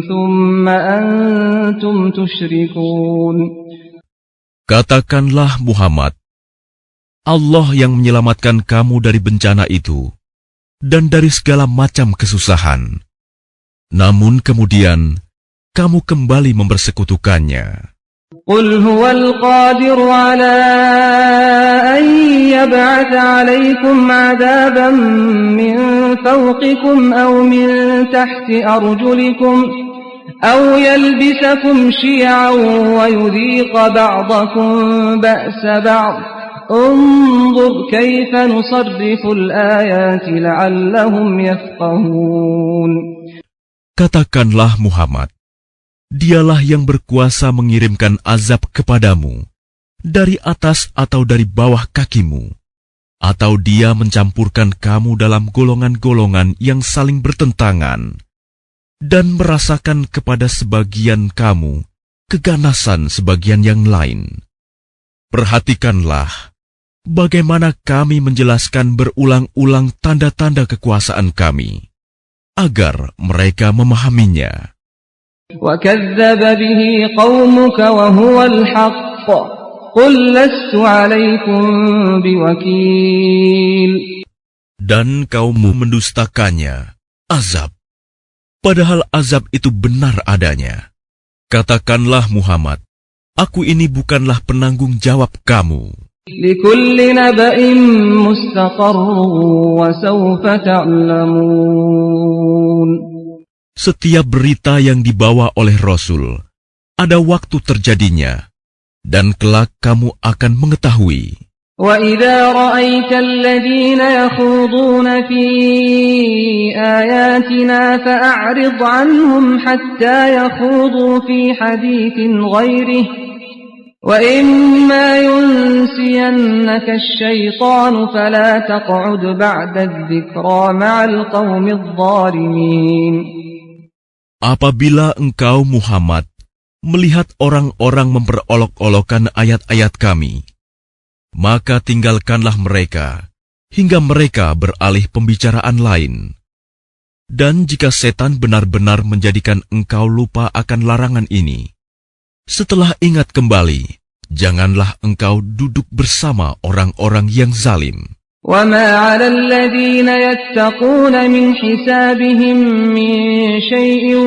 ثم أنتم تشركون. Katakanlah Muhammad, Allah yang menyelamatkan kamu dari bencana itu dan dari segala macam kesusahan. Namun kemudian kamu kembali mempersekutukannya. قل هو القادر على أن يبعث عليكم عذابا من فوقكم أو من تحت أرجلكم أو يلبسكم شيعا ويذيق بعضكم بأس بعض انظر كيف نصرف الآيات لعلهم يفقهون. Katakanlah Muhammad, Dialah yang berkuasa mengirimkan azab kepadamu dari atas atau dari bawah kakimu, atau Dia mencampurkan kamu dalam golongan-golongan yang saling bertentangan, dan merasakan kepada sebagian kamu keganasan sebagian yang lain. Perhatikanlah bagaimana kami menjelaskan berulang-ulang tanda-tanda kekuasaan kami, agar mereka memahaminya. وَكَذَّبَ بِهِ قَوْمُكَ وَهُوَ الْحَقُّ قُلْ لَسْتُ عَلَيْكُمْ بِوَكِيلٍ. Dan kaummu mendustakannya, azab, padahal azab itu benar adanya. Katakanlah Muhammad, aku ini bukanlah penanggung jawab kamu. لِكُلِّ نَبَإٍ مُسْتَقَرٌّ وَسَوْفَ تَعْلَمُونَ. Setiap berita yang dibawa oleh Rasul, ada waktu terjadinya, dan kelak kamu akan mengetahui. وَإِذَا رَأَيْتَ الَّذِينَ يَخُوضُونَ فِي آيَاتِنَا فَأَعْرِضْ عَنْهُمْ حَتَّى يَخُوضُوا فِي حَدِيثٍ غَيْرِهِ وَإِمَّا يُنْسِيَنَّكَ الشَّيْطَانُ فَلَا تَقْعُدْ بَعْدَ الذِّكْرَى مَعَ الْقَوْمِ الظَّالِمِينَ. Apabila engkau Muhammad melihat orang-orang memperolok-olokkan ayat-ayat kami, maka tinggalkanlah mereka hingga mereka beralih pembicaraan lain. Dan jika setan benar-benar menjadikan engkau lupa akan larangan ini, setelah ingat kembali, janganlah engkau duduk bersama orang-orang yang zalim. وَمَا عَلَى الَّذِينَ يَتَّقُونَ مِنْ حِسَابِهِمْ مِنْ شَيْءٍ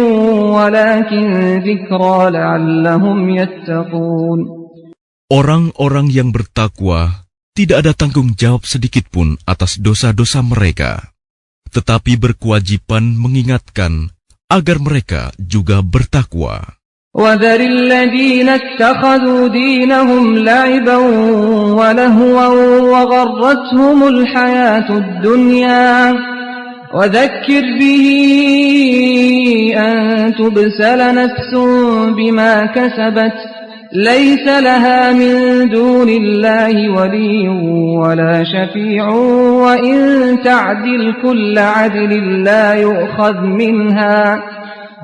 وَلَكِنْ ذِكْرَى لَعَلَّهُمْ يَتَّقُونَ. Orang-orang yang bertakwa tidak ada tanggung jawab sedikitpun atas dosa-dosa mereka, tetapi berkewajiban mengingatkan agar mereka juga bertakwa. وَذَرِ الَّذِينَ اتَّخَذُوا دِينَهُمْ لَعِبًا وَلَهْوًا وَغَرَّتْهُمُ الْحَيَاةُ الدُّنْيَا وَذَكِّرْ بِهِ أَن تُبْسَلَ نَفْسٌ بِمَا كَسَبَتْ لَيْسَ لَهَا مِن دُونِ اللَّهِ وَلِيٌّ وَلَا شَفِيعٌ وَإِن تَعْدِلْ كُلَّ عَدْلٍ لَّا يُؤْخَذْ مِنْهَا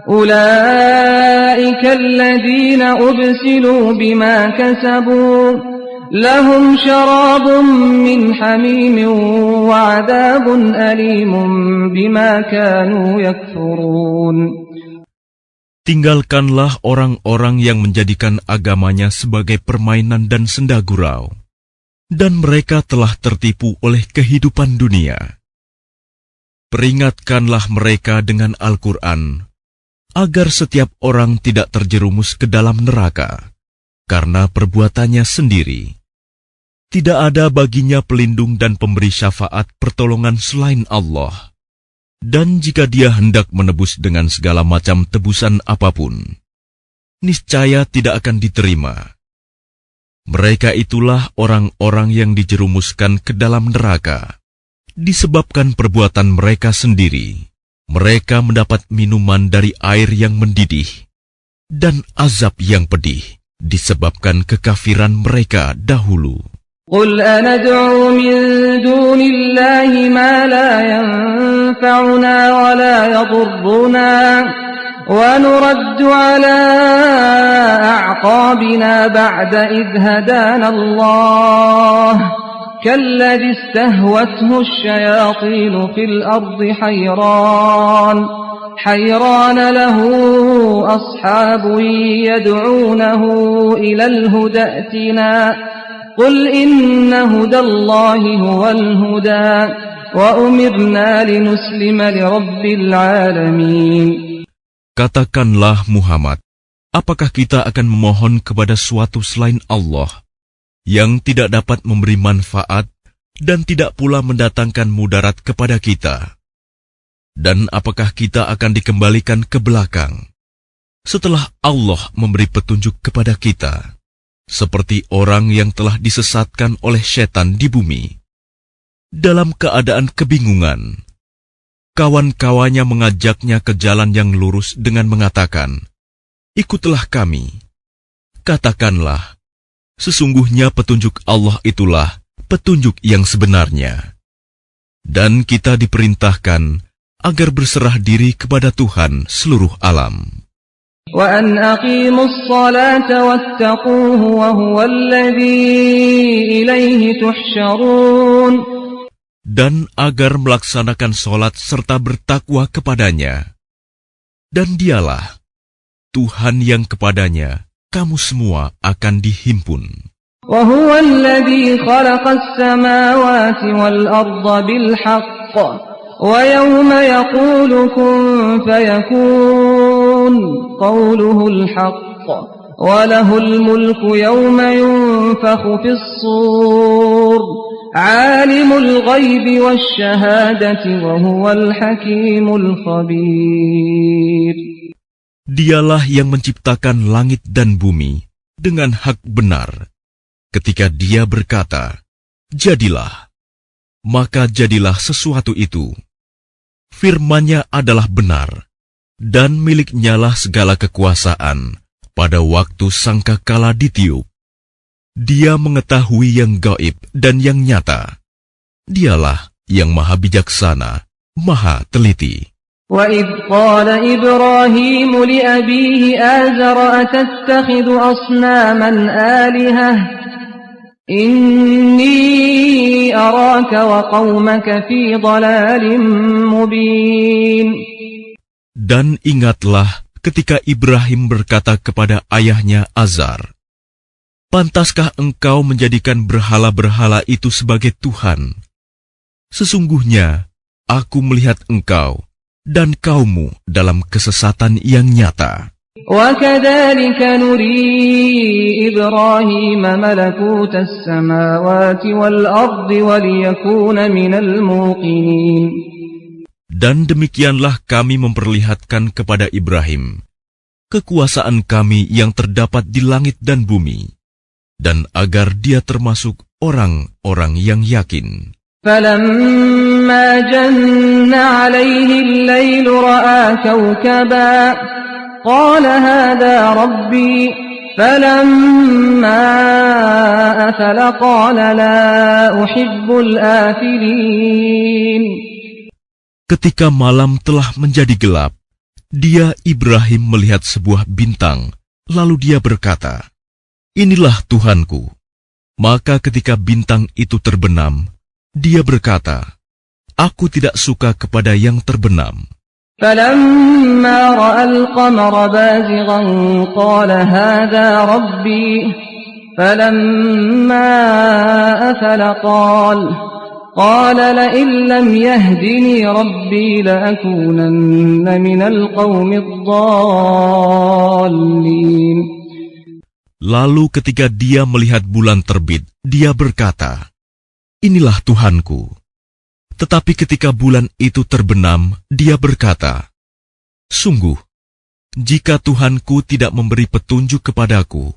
أولئك الذين أبسلوا بما كسبوا لهم شراب من حميم وعذاب أليم بما كانوا يكفرون. Tinggalkanlah orang-orang yang menjadikan agamanya sebagai permainan dan senda gurau, dan mereka telah tertipu oleh kehidupan dunia. Peringatkanlah mereka dengan Al-Quran, agar setiap orang tidak terjerumus ke dalam neraka karena perbuatannya sendiri. Tidak ada baginya pelindung dan pemberi syafaat pertolongan selain Allah. Dan jika Dia hendak menebus dengan segala macam tebusan apapun, niscaya tidak akan diterima. Mereka itulah orang-orang yang dijerumuskan ke dalam neraka disebabkan perbuatan mereka sendiri. Mereka mendapat minuman dari air yang mendidih dan azab yang pedih disebabkan kekafiran mereka dahulu. قُلْ أَنَدْعُو مِن دُونِ اللَّهِ مَا لَا يَنفَعُنَا وَلَا يَضُرُّنَا ونرد على أعقابنا بعد إذ هدانا الله كالذي استهوته الشياطين في الأرض حيران له أصحاب يدعونه إلى الهدى ائتنا قل إن هدى الله هو الهدى وأمرنا لنسلم لرب العالمين. Katakanlah Muhammad, apakah kita akan memohon kepada suatu selain Allah yang tidak dapat memberi manfaat dan tidak pula mendatangkan mudarat kepada kita? Dan apakah kita akan dikembalikan ke belakang setelah Allah memberi petunjuk kepada kita, seperti orang yang telah disesatkan oleh setan di bumi? Dalam keadaan kebingungan, kawan-kawannya mengajaknya ke jalan yang lurus dengan mengatakan, "Ikutlah kami." Katakanlah, sesungguhnya petunjuk Allah itulah petunjuk yang sebenarnya. Dan kita diperintahkan agar berserah diri kepada Tuhan seluruh alam. وَأَنْ أَقِيمُوا الصَّلَاةَ وَاتَّقُوهُ وَهُوَ الَّذِي إِلَيْهِ تُحْشَرُونَ. Dan agar melaksanakan sholat serta bertakwa kepadanya. Dan dialah Tuhan yang kepadanya kamu semua akan dihimpun. وَهُوَ الَّذِي خَلَقَ السَّمَاوَاتِ وَالْأَرْضَ بِالْحَقِّ وَيَوْمَ يَقُولُ كُن فَيَكُونُ قَوْلُهُ الْحَقُّ وَلَهُ الْمُلْكُ يَوْمَ يُنفَخُ فِي الصُّورِ عَالِمُ الْغَيْبِ وَالشَّهَادَةِ وَهُوَ الْحَكِيمُ الْخَبِيرُ. Dialah yang menciptakan langit dan bumi dengan hak benar. Ketika Dia berkata, "Jadilah," maka jadilah sesuatu itu. Firman-Nya adalah benar, dan milik-Nyalah segala kekuasaan pada waktu sangkakala ditiup. Dia mengetahui yang gaib dan yang nyata. Dialah yang maha bijaksana, maha teliti. وَإِذْ قَالَ إِبْرَاهِيمُ لِأَبِيهِ آزَرَ أَتَتَّخِذُ أَصْنَامًا آلِهَةً إِنِّي أَرَاكَ وَقَوْمَكَ فِي ضَلَالٍ مُبِينٍ. Dan ingatlah ketika Ibrahim berkata kepada ayahnya Azar, "Pantaskah engkau menjadikan berhala-berhala itu sebagai Tuhan? Sesungguhnya aku melihat engkau dan kaummu dalam kesesatan yang nyata." وَكَذَلِكَ نُرِي إِبْرَاهِيمَ مَلَكُوتَ السَّمَاوَاتِ وَالْأَرْضِ وَلِيَكُونَ مِنَ الْمُوقِنِينَ. Dan demikianlah kami memperlihatkan kepada Ibrahim kekuasaan kami yang terdapat di langit dan bumi, dan agar dia termasuk orang-orang yang yakin. فَلَمَّا جَنَّ عَلَيْهِ اللَّيْلُ رَأَى كَوْكَبًا قَالَ هَذَا رَبِّي فَلَمَّا أَفَلَ قَالَ لَا أُحِبُّ الْآفِلِينَ. Ketika malam telah menjadi gelap, dia Ibrahim melihat sebuah bintang, lalu dia berkata, "Inilah Tuhanku." Maka ketika bintang itu terbenam, dia berkata, "Aku tidak suka kepada yang terbenam." فَلَمَّا رَأَى الْقَمَرَ بَازِغًا قَالَ هَذَا رَبِّي فَلَمَّا أَفَلَ قَالَ لَئِن لَّمْ يَهْدِنِي رَبِّي لَأَكُونَنَّ مِنَ الْقَوْمِ الضَّالِّينَ. Lalu ketika dia melihat bulan terbit, dia berkata, "Inilah Tuhanku." Tetapi ketika bulan itu terbenam, dia berkata, "Sungguh, jika Tuhanku tidak memberi petunjuk kepadaku,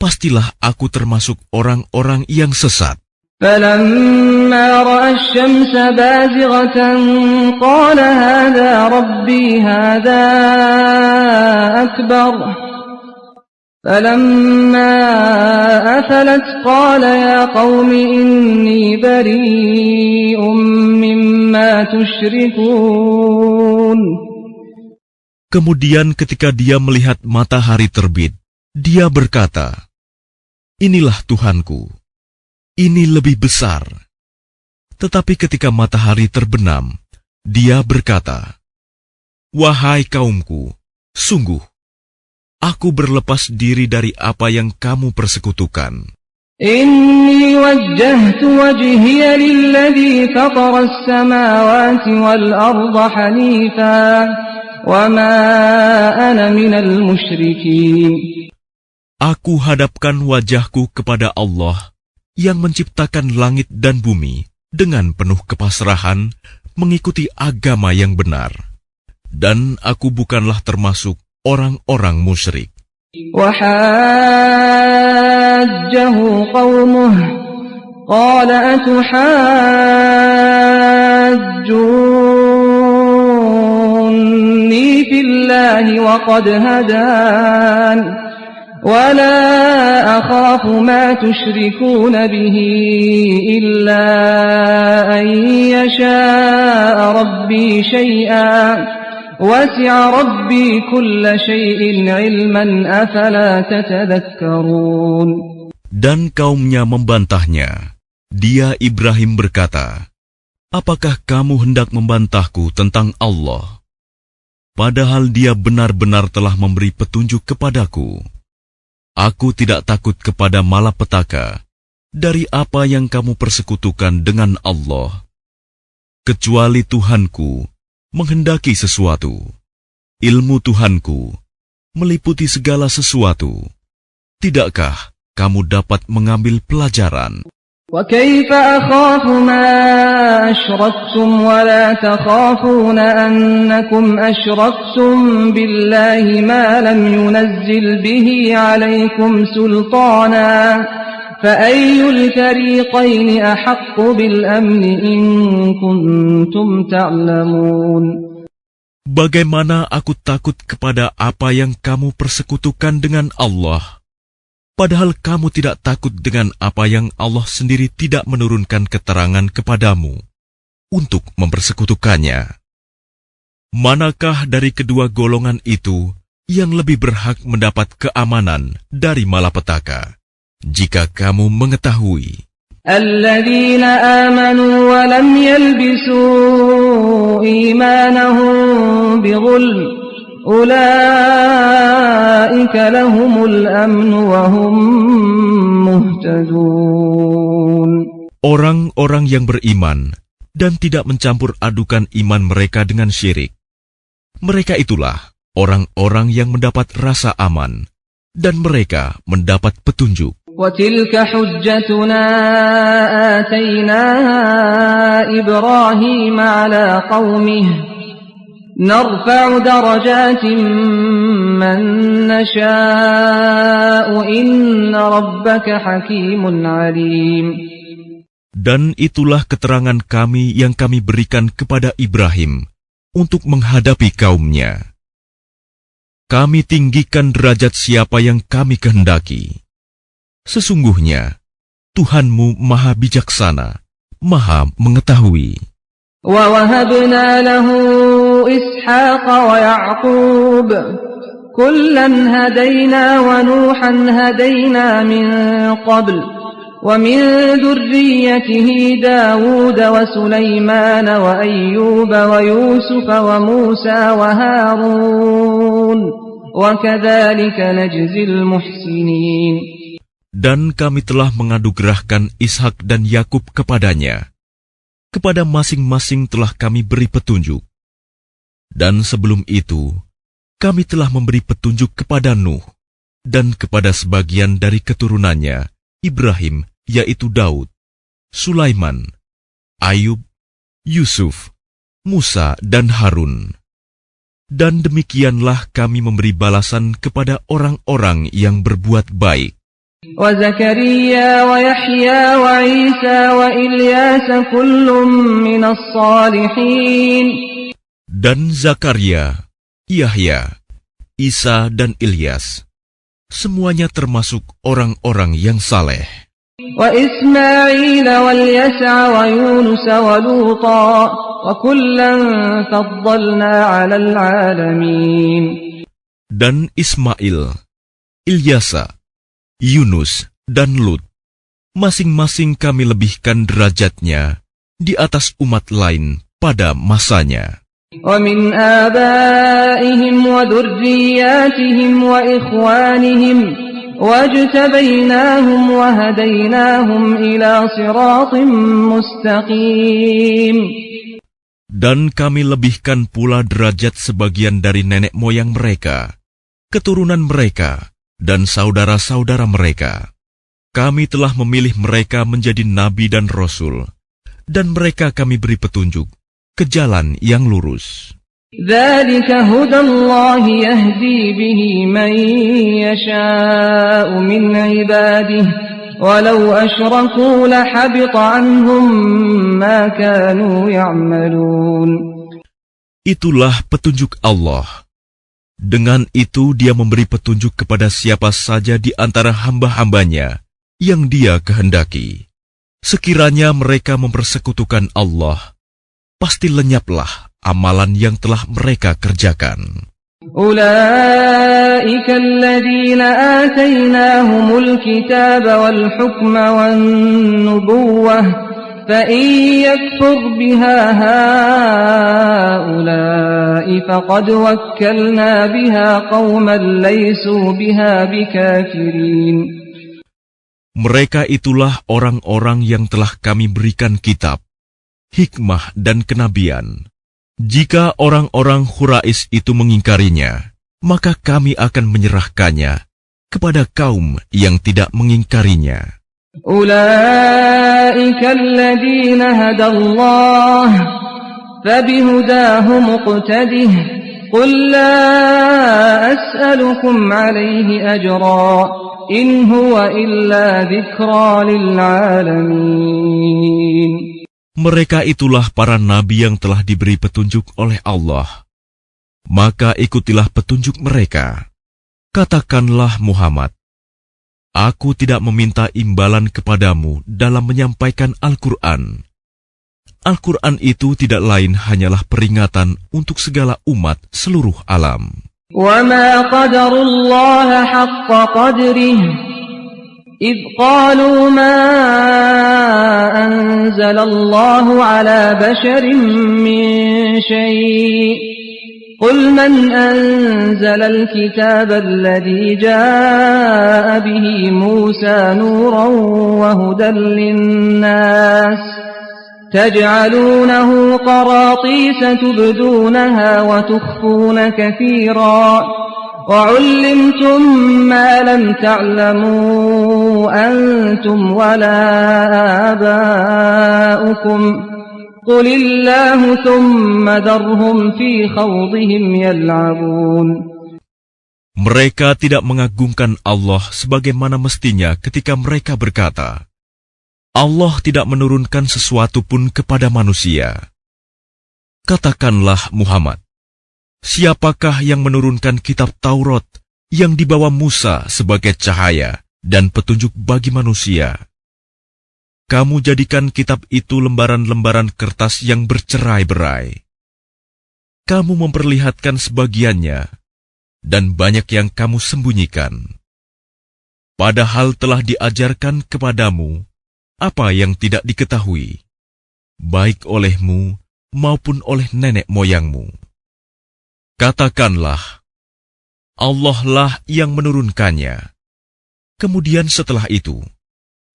pastilah aku termasuk orang-orang yang sesat." فَلَمَّا رَأَى الشَّمْسَ بَازِغَةً قَالَ هَذَا رَبِّي هَذَا أَكْبَرُ فَلَمَّا أَفَلَتْ قَالَ يَا قَوْمِ إِنِّي بَرِيءٌ مِّمَّا تُشْرِكُونَ. Kemudian ketika dia melihat matahari terbit, dia berkata, "Inilah Tuhanku, ini lebih besar." Tetapi ketika matahari terbenam, dia berkata, "Wahai kaumku, sungguh, aku berlepas diri dari apa yang kamu persekutukan. Inni wajjahtu wajhiya lilladzi fatara as-samawati wal arda hanifa wa ma ana minal musyrikin." Aku hadapkan wajahku kepada Allah yang menciptakan langit dan bumi dengan penuh kepasrahan mengikuti agama yang benar. Dan aku bukanlah termasuk orang-orang musyrik. وحاجه قومه قال أتحاجوني في الله وقد هدان ولا أخاف ما تشركون به إلا أن يشاء ربي شيئا وسع ربي كل شيء علما أفلا تتذكرون. Dan kaumnya membantahnya. Dia Ibrahim berkata, "Apakah kamu hendak membantahku tentang Allah? Padahal dia benar-benar telah memberi petunjuk kepadaku. Aku tidak takut kepada malapetaka dari apa yang kamu persekutukan dengan Allah. Kecuali Tuhanku menghendaki sesuatu. Ilmu Tuhanku meliputi segala sesuatu. Tidakkah kamu dapat mengambil pelajaran?" وكيف أخاف ما أشركتم ولا تخافون أنكم أشركتم بالله ما لم ينزل به عليكم سلطانا فأي الفريقين أحق بالأمن إن كنتم تعلمون. Bagaimana aku takut kepada apa yang kamu persekutukan dengan Allah, padahal kamu tidak takut dengan apa yang Allah sendiri tidak menurunkan keterangan kepadamu untuk mempersekutukannya. Manakah dari kedua golongan itu yang lebih berhak mendapat keamanan dari malapetaka, jika kamu mengetahui? الذين آمنوا ولم يلبسوا إيمانهم بظلم أولئك لهم الأمن وهم مهتدون. Orang-orang yang beriman dan tidak mencampur adukan iman mereka dengan syirik, mereka itulah orang-orang yang mendapat rasa aman dan mereka mendapat petunjuk. وتلك حجتنا آتيناها إبراهيم على قومه نرفع درجات من نشاء إن ربك حكيم عليم. Dan itulah keterangan kami yang kami berikan kepada Ibrahim untuk menghadapi kaumnya. Kami tinggikan derajat siapa yang kami kehendaki. Sesungguhnya, Tuhanmu Maha Bijaksana, Maha Mengetahui. وَوَهَبْنَا لَهُ إِسْحَاقَ وَيَعْقُوبَ كُلًّا هَدَيْنَا وَنُوحًا هَدَيْنَا مِن قَبْلُ وَمِن ذُرِّيَّتِهِ دَاوُودَ وَسُلَيْمَانَ وَأَيُّوبَ وَيُوسُفَ وَمُوسَى وَهَارُونَ وَكَذَلِكَ نَجْزِي الْمُحْسِنِينَ. Dan kami telah menganugerahkan Ishak dan Yakub kepadanya. Kepada masing-masing telah kami beri petunjuk. Dan sebelum itu, kami telah memberi petunjuk kepada Nuh dan kepada sebagian dari keturunannya, Ibrahim, yaitu Daud, Sulaiman, Ayub, Yusuf, Musa, dan Harun. Dan demikianlah kami memberi balasan kepada orang-orang yang berbuat baik. وَزَكَرِيَّا وَيَحْيَى وَعِيسَى وَإِلْيَاسَ كُلٌّ مِّنَ الصَّالِحِينَ. Dan Zakaria, Yahya, Isa, dan Ilyas, semuanya termasuk orang-orang yang saleh. وَإِسْمَاعِيلَ وَالْيَسَعَ وَيُونُسَ وَلُوطًا وكلا فضلنا على العالمين. Dan Ismail, Ilyasa, Yunus, dan Lut, masing-masing kami lebihkan derajatnya di atas umat lain pada masanya. ومن آبائهم وذرياتهم وإخوانهم واجتبيناهم وهديناهم إلى صراط مستقيم. Dan kami lebihkan pula derajat sebagian dari nenek moyang mereka, keturunan mereka, dan saudara-saudara mereka. Kami telah memilih mereka menjadi nabi dan rasul, dan mereka kami beri petunjuk ke jalan yang lurus. ذلك هدى الله يهدي به من يشاء من عباده ولو أشركوا لحبط عنهم ما كانوا يعملون. Itulah petunjuk Allah. Dengan itu Dia memberi petunjuk kepada siapa saja di antara hamba-hambanya yang Dia kehendaki. Sekiranya mereka mempersekutukan Allah, pasti lenyaplah amalan yang telah mereka kerjakan. أولئك الذين آتيناهم الكتاب والحكم والنبوة فإن يكفر بها هؤلاء فقد وكلنا بها قوما ليسوا بها بكافرين. Mereka itulah orang-orang yang telah kami berikan kitab, hikmah dan kenabian. Jika orang-orang Quraisy itu mengingkarinya, maka kami akan menyerahkannya kepada kaum yang tidak mengingkarinya. Ulaika alladhina hadallah fabihudahu muqtadih qul la as'alukum alayhi ajra in huwa illa dzikra lil alamin. Mereka itulah para nabi yang telah diberi petunjuk oleh Allah. Maka ikutilah petunjuk mereka. Katakanlah Muhammad, aku tidak meminta imbalan kepadamu dalam menyampaikan Al-Quran. Al-Quran itu tidak lain hanyalah peringatan untuk segala umat seluruh alam. وَمَا قَدَرُوا اللَّهَ حَقَّ قَدْرِهِ إِذْ قَالُوا مَا أَنزَلَ اللَّهُ عَلَى بَشَرٍ مِّن شَيْءٍ قُلْ مَنْ أَنزَلَ الْكِتَابَ الَّذِي جَاءَ بِهِ مُوسَى نُورًا وَهُدًى لِّلنَّاسِ تَجْعَلُونَهُ قَرَاطِيسَ تُبْدُونَهَا وَتُخْفُونَ كَثِيرًا وَعُلِّمْتُم مَّا لَمْ تَعْلَمُوا أَنتُمْ وَلَا آبَاؤُكُمْ قُلِ اللَّهُ ثُمَّ ذَرْهُمْ فِي خَوْضِهِمْ يَلْعَبُونَ. Mereka tidak mengagungkan Allah sebagaimana mestinya ketika mereka berkata, Allah tidak menurunkan sesuatu pun kepada manusia. Katakanlah Muhammad, siapakah yang menurunkan kitab Taurat yang dibawa Musa sebagai cahaya dan petunjuk bagi manusia? Kamu jadikan kitab itu lembaran-lembaran kertas yang bercerai-berai. Kamu memperlihatkan sebagiannya, dan banyak yang kamu sembunyikan. Padahal telah diajarkan kepadamu apa yang tidak diketahui, baik olehmu maupun oleh nenek moyangmu. Katakanlah, Allah lah yang menurunkannya. Kemudian setelah itu,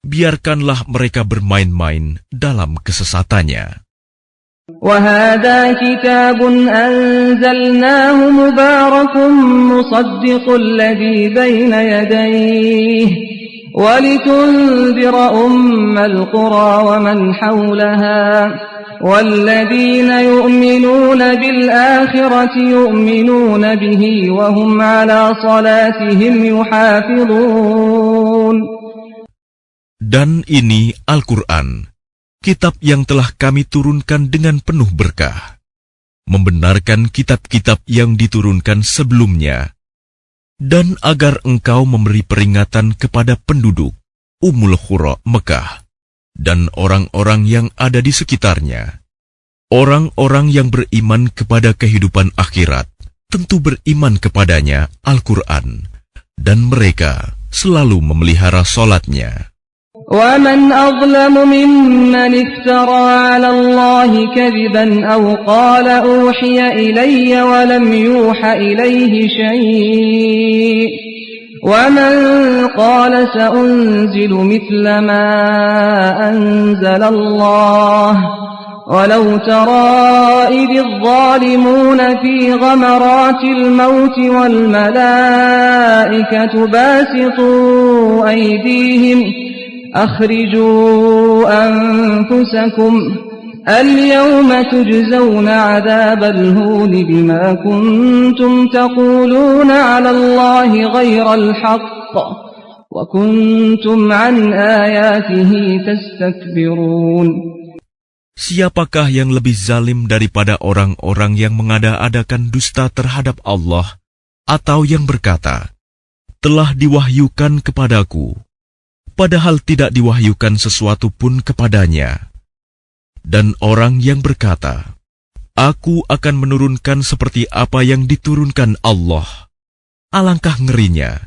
biarkanlah mereka bermain-main dalam kesesatannya. وَهَذَا كِتَابٌ أَنزَلْنَاهُ مُبَارَكٌ مُصَدِّقُ الَّذِي بَيْنَ يَدَيْهِ وَلِتُنذِرَ أُمَّ الْقُرَى وَمَنْ حَوْلَهَا وَالَّذِينَ يُؤْمِنُونَ بِالْآخِرَةِ يُؤْمِنُونَ بِهِ وَهُمْ عَلَى صَلَاتِهِمْ يُحَافِظُونَ. Dan ini Al-Quran, kitab yang telah kami turunkan dengan penuh berkah, membenarkan kitab-kitab yang diturunkan sebelumnya, dan agar engkau memberi peringatan kepada penduduk Ummul Qura Mekah dan orang-orang yang ada di sekitarnya, Orang-orang yang beriman kepada kehidupan akhirat tentu beriman kepadanya, Al-Quran, dan mereka selalu memelihara solatnya. وَمَنْ أَظْلَمُ مِمَّنِ افْتَرَى عَلَى اللَّهِ كَذِبًا أَوْ قَالَ أُوحِيَ إِلَيَّ وَلَمْ يُوحَ إِلَيْهِ شَيْءٌ وَمَنْ قَالَ سَأُنْزِلُ مِثْلَ مَا أَنْزَلَ اللَّهُ وَلَوْ تَرَى إِذِ الظَّالِمُونَ فِي غَمَرَاتِ الْمَوْتِ وَالْمَلَائِكَةُ بَاسِطُو أَيْدِيهِمْ أخرجوا أنفسكم اليوم تجزون عذاب الهون بما كنتم تقولون على الله غير الحق وكنتم عن آياته تستكبرون. Siapakah yang lebih zalim daripada orang-orang yang mengada-adakan dusta terhadap Allah, atau yang berkata, telah diwahyukan kepadaku, padahal tidak diwahyukan sesuatu pun kepadanya. Dan orang yang berkata, aku akan menurunkan seperti apa yang diturunkan Allah. Alangkah ngerinya,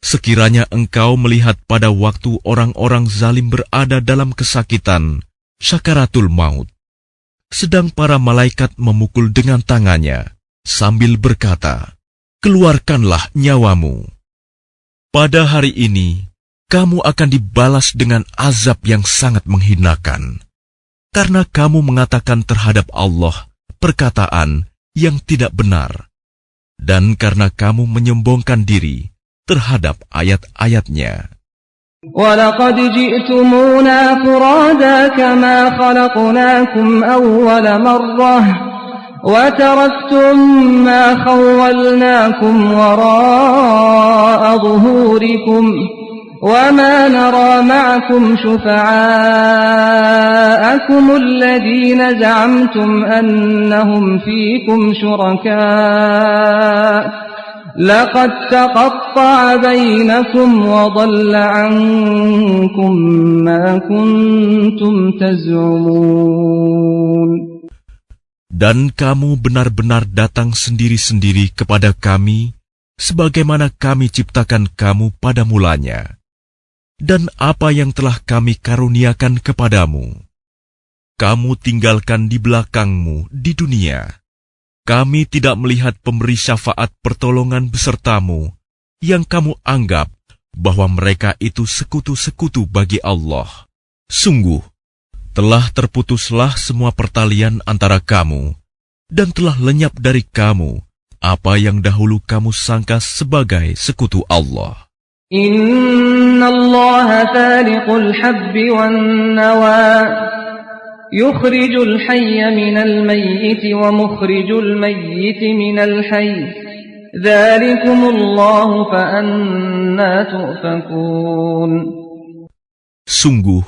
sekiranya engkau melihat pada waktu orang-orang zalim berada dalam kesakitan, syakaratul maut, sedang para malaikat memukul dengan tangannya, sambil berkata, keluarkanlah nyawamu. Pada hari ini, kamu akan dibalas dengan azab yang sangat menghinakan, karena kamu mengatakan terhadap Allah perkataan yang tidak benar, dan karena kamu menyombongkan diri terhadap ayat-ayatnya. وَلَقَدْ جِئْتُمُونَا فُرَادَى كَمَا خَلَقْنَاكُمْ أَوَّلَ مَرَّةٍ وَتَرَكْتُمْ مَا خَوَّلْنَاكُمْ وَرَاءَ ظُهُورِكُمْ وَمَا نَرَى مَعَكُمْ شُفَعَاءَكُمُ الَّذِينَ زَعَمْتُمْ أَنَّهُمْ فِيكُمْ شُرَكَاءُ لَقَدْ تَقَطَّعَ بَيْنَكُمْ وَضَلَّ عَنكُمْ مَا كُنْتُمْ تَزْعُمُونَ. Dan kamu benar-benar datang sendiri-sendiri kepada kami, sebagaimana kami ciptakan kamu pada mulanya. Dan apa yang telah kami karuniakan kepadamu, kamu tinggalkan di belakangmu di dunia. Kami tidak melihat pemberi syafaat pertolongan besertamu, yang kamu anggap bahwa mereka itu sekutu-sekutu bagi Allah. Sungguh, telah terputuslah semua pertalian antara kamu, dan telah lenyap dari kamu apa yang dahulu kamu sangka sebagai sekutu Allah. Inna Allah faliqul habbi wan nawa, yukhrijul hayya minal mayyiti wa mukhrijul mayyiti minal hayy, dzalikumullahu fa anna tu'fakun. Sungguh,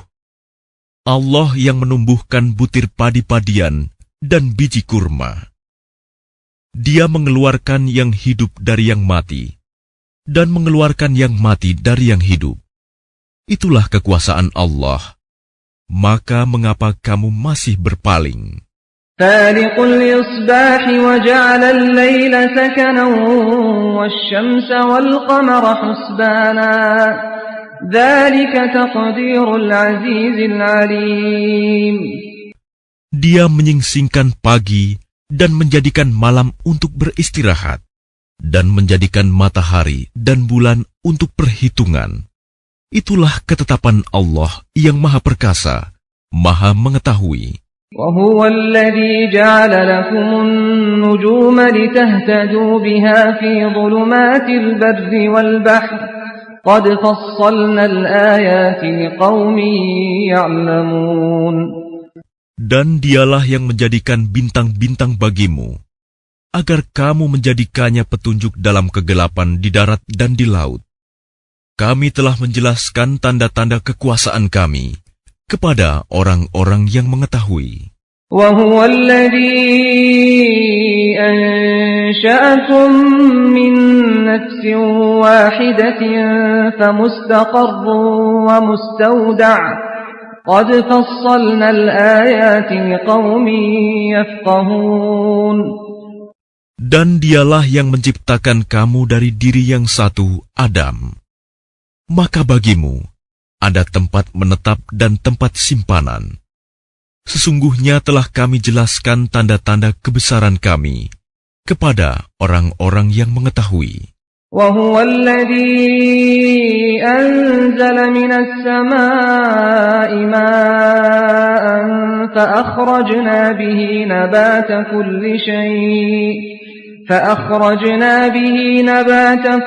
Allah yang menumbuhkan butir padi-padian dan biji kurma. Dia mengeluarkan yang hidup dari yang mati, dan mengeluarkan yang mati dari yang hidup. Itulah kekuasaan Allah. Maka mengapa kamu masih berpaling? Faliqul isbahi wa ja'ala al-layla sakanan wash-shamsa wal-qamara husbana. Dzalika taqdirul azizil alim. Dia menyingsingkan pagi dan menjadikan malam untuk beristirahat, dan menjadikan matahari dan bulan untuk perhitungan. Itulah ketetapan Allah yang Maha Perkasa, Maha Mengetahui. وَهُوَ الَّذِي جَعَلَ لَكُمُ النُّجُومَ لِتَهْتَدُوا بِهَا فِي ظُلُمَاتِ الْبَرِّ وَالْبَحْرِ قَدْ فَصَّلْنَا الْآيَاتِ لِقَوْمٍ يَعْلَمُونَ. Dan dialah yang menjadikan bintang-bintang bagimu, agar kamu menjadikannya petunjuk dalam kegelapan di darat dan di laut. Kami telah menjelaskan tanda-tanda kekuasaan kami kepada orang-orang yang mengetahui. وَهُوَ الَّذِي أَنشَأَكُم مِّن نَّفْسٍ وَاحِدَةٍ فَمُسْتَقَرٌّ وَمُسْتَوْدَعٌ قد فصلنا الآيات لقوم يفقهون. Dan dialah yang menciptakan kamu dari diri yang satu, Adam. Maka bagimu ada tempat menetap dan tempat simpanan. Sesungguhnya telah kami jelaskan tanda-tanda kebesaran kami kepada orang-orang yang mengetahui. وهو الذي أنزل من السماء ماء فأخرجنا به نبات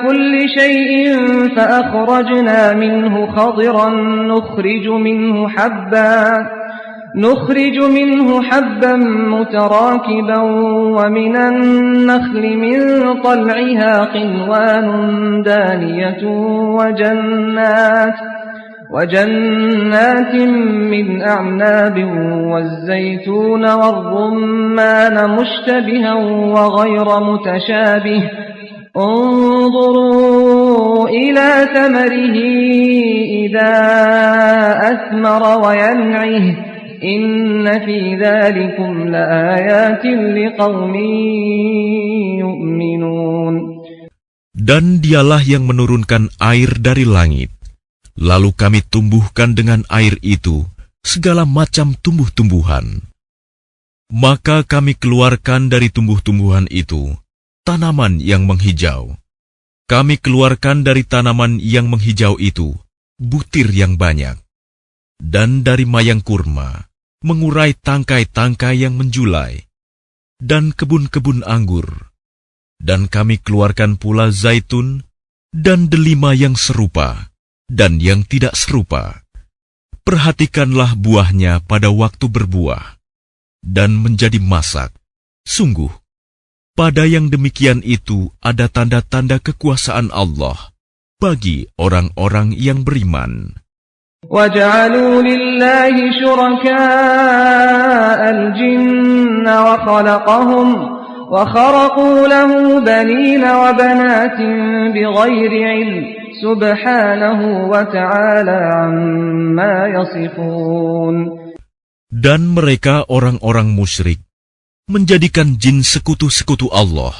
كل شيء فأخرجنا منه خضرا نخرج منه حبا متراكبا ومن النخل من طلعها قنوان دانية وجنات من أعناب والزيتون والرمان مشتبها وغير متشابه انظروا إلى ثمره إذا أثمر وينعه إن في ذلكم لآيات لقوم يؤمنون. Dan dialah yang menurunkan air dari langit. Lalu kami tumbuhkan dengan air itu segala macam tumbuh-tumbuhan. Maka kami keluarkan dari tumbuh-tumbuhan itu tanaman yang menghijau. Kami keluarkan dari tanaman yang menghijau itu butir yang banyak. Dan dari mayang kurma mengurai tangkai-tangkai yang menjulai, dan kebun-kebun anggur. Dan kami keluarkan pula zaitun, dan delima yang serupa, dan yang tidak serupa. Perhatikanlah buahnya pada waktu berbuah, dan menjadi masak. Sungguh, pada yang demikian itu ada tanda-tanda kekuasaan Allah bagi orang-orang yang beriman. وَجَعَلُوا لِلَّهِ شُرَكَاءَ الْجِنَّ وَخَلَقَهُمْ وَخَرَقُوا لَهُ بَنِينَ وَبَنَاتٍ بِغَيْرِ عِلْمٍ سُبْحَانَهُ وَتَعَالَى عَمَّا يَصِفُونَ. Dan mereka orang-orang musyrik menjadikan jin sekutu-sekutu Allah,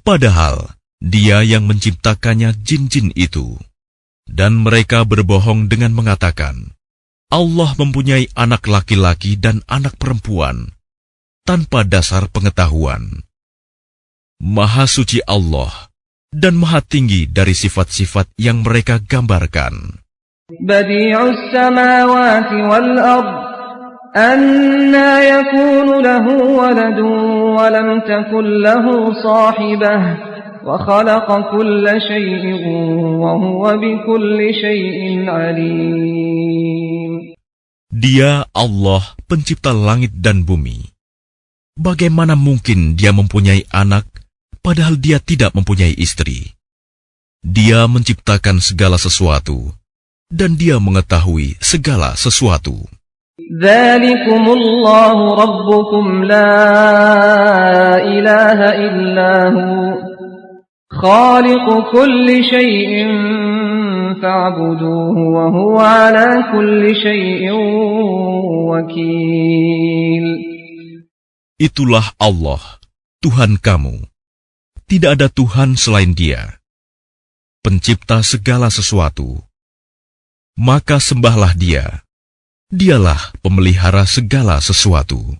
padahal Dia yang menciptakannya jin-jin itu. Dan mereka berbohong dengan mengatakan, Allah mempunyai anak laki-laki dan anak perempuan, tanpa dasar pengetahuan. Maha suci Allah, dan maha tinggi dari sifat-sifat yang mereka gambarkan. Badi'us samawati wal ard, anna yakunu lahu waladun wa lam takun lahu sahibah. وَخَلَقَ كُلَّ شَيْءٍ وَهُوَ بِكُلِّ شَيْءٍ عَلِيمٌ. Dia Allah pencipta langit dan bumi. Bagaimana mungkin Dia mempunyai anak, padahal Dia tidak mempunyai istri? Dia menciptakan segala sesuatu, dan Dia mengetahui segala sesuatu. ذَلِكُمُ اللَّهُ رَبُّكُمْ لَا إِلَهَ إِلَّا هُوَ خالق كل شيء فاعبدوه وهو على كل شيء وكيل. Itulah Allah, Tuhan kamu. Tidak ada Tuhan selain Dia, pencipta segala sesuatu. Maka sembahlah Dia. Dialah pemelihara segala sesuatu.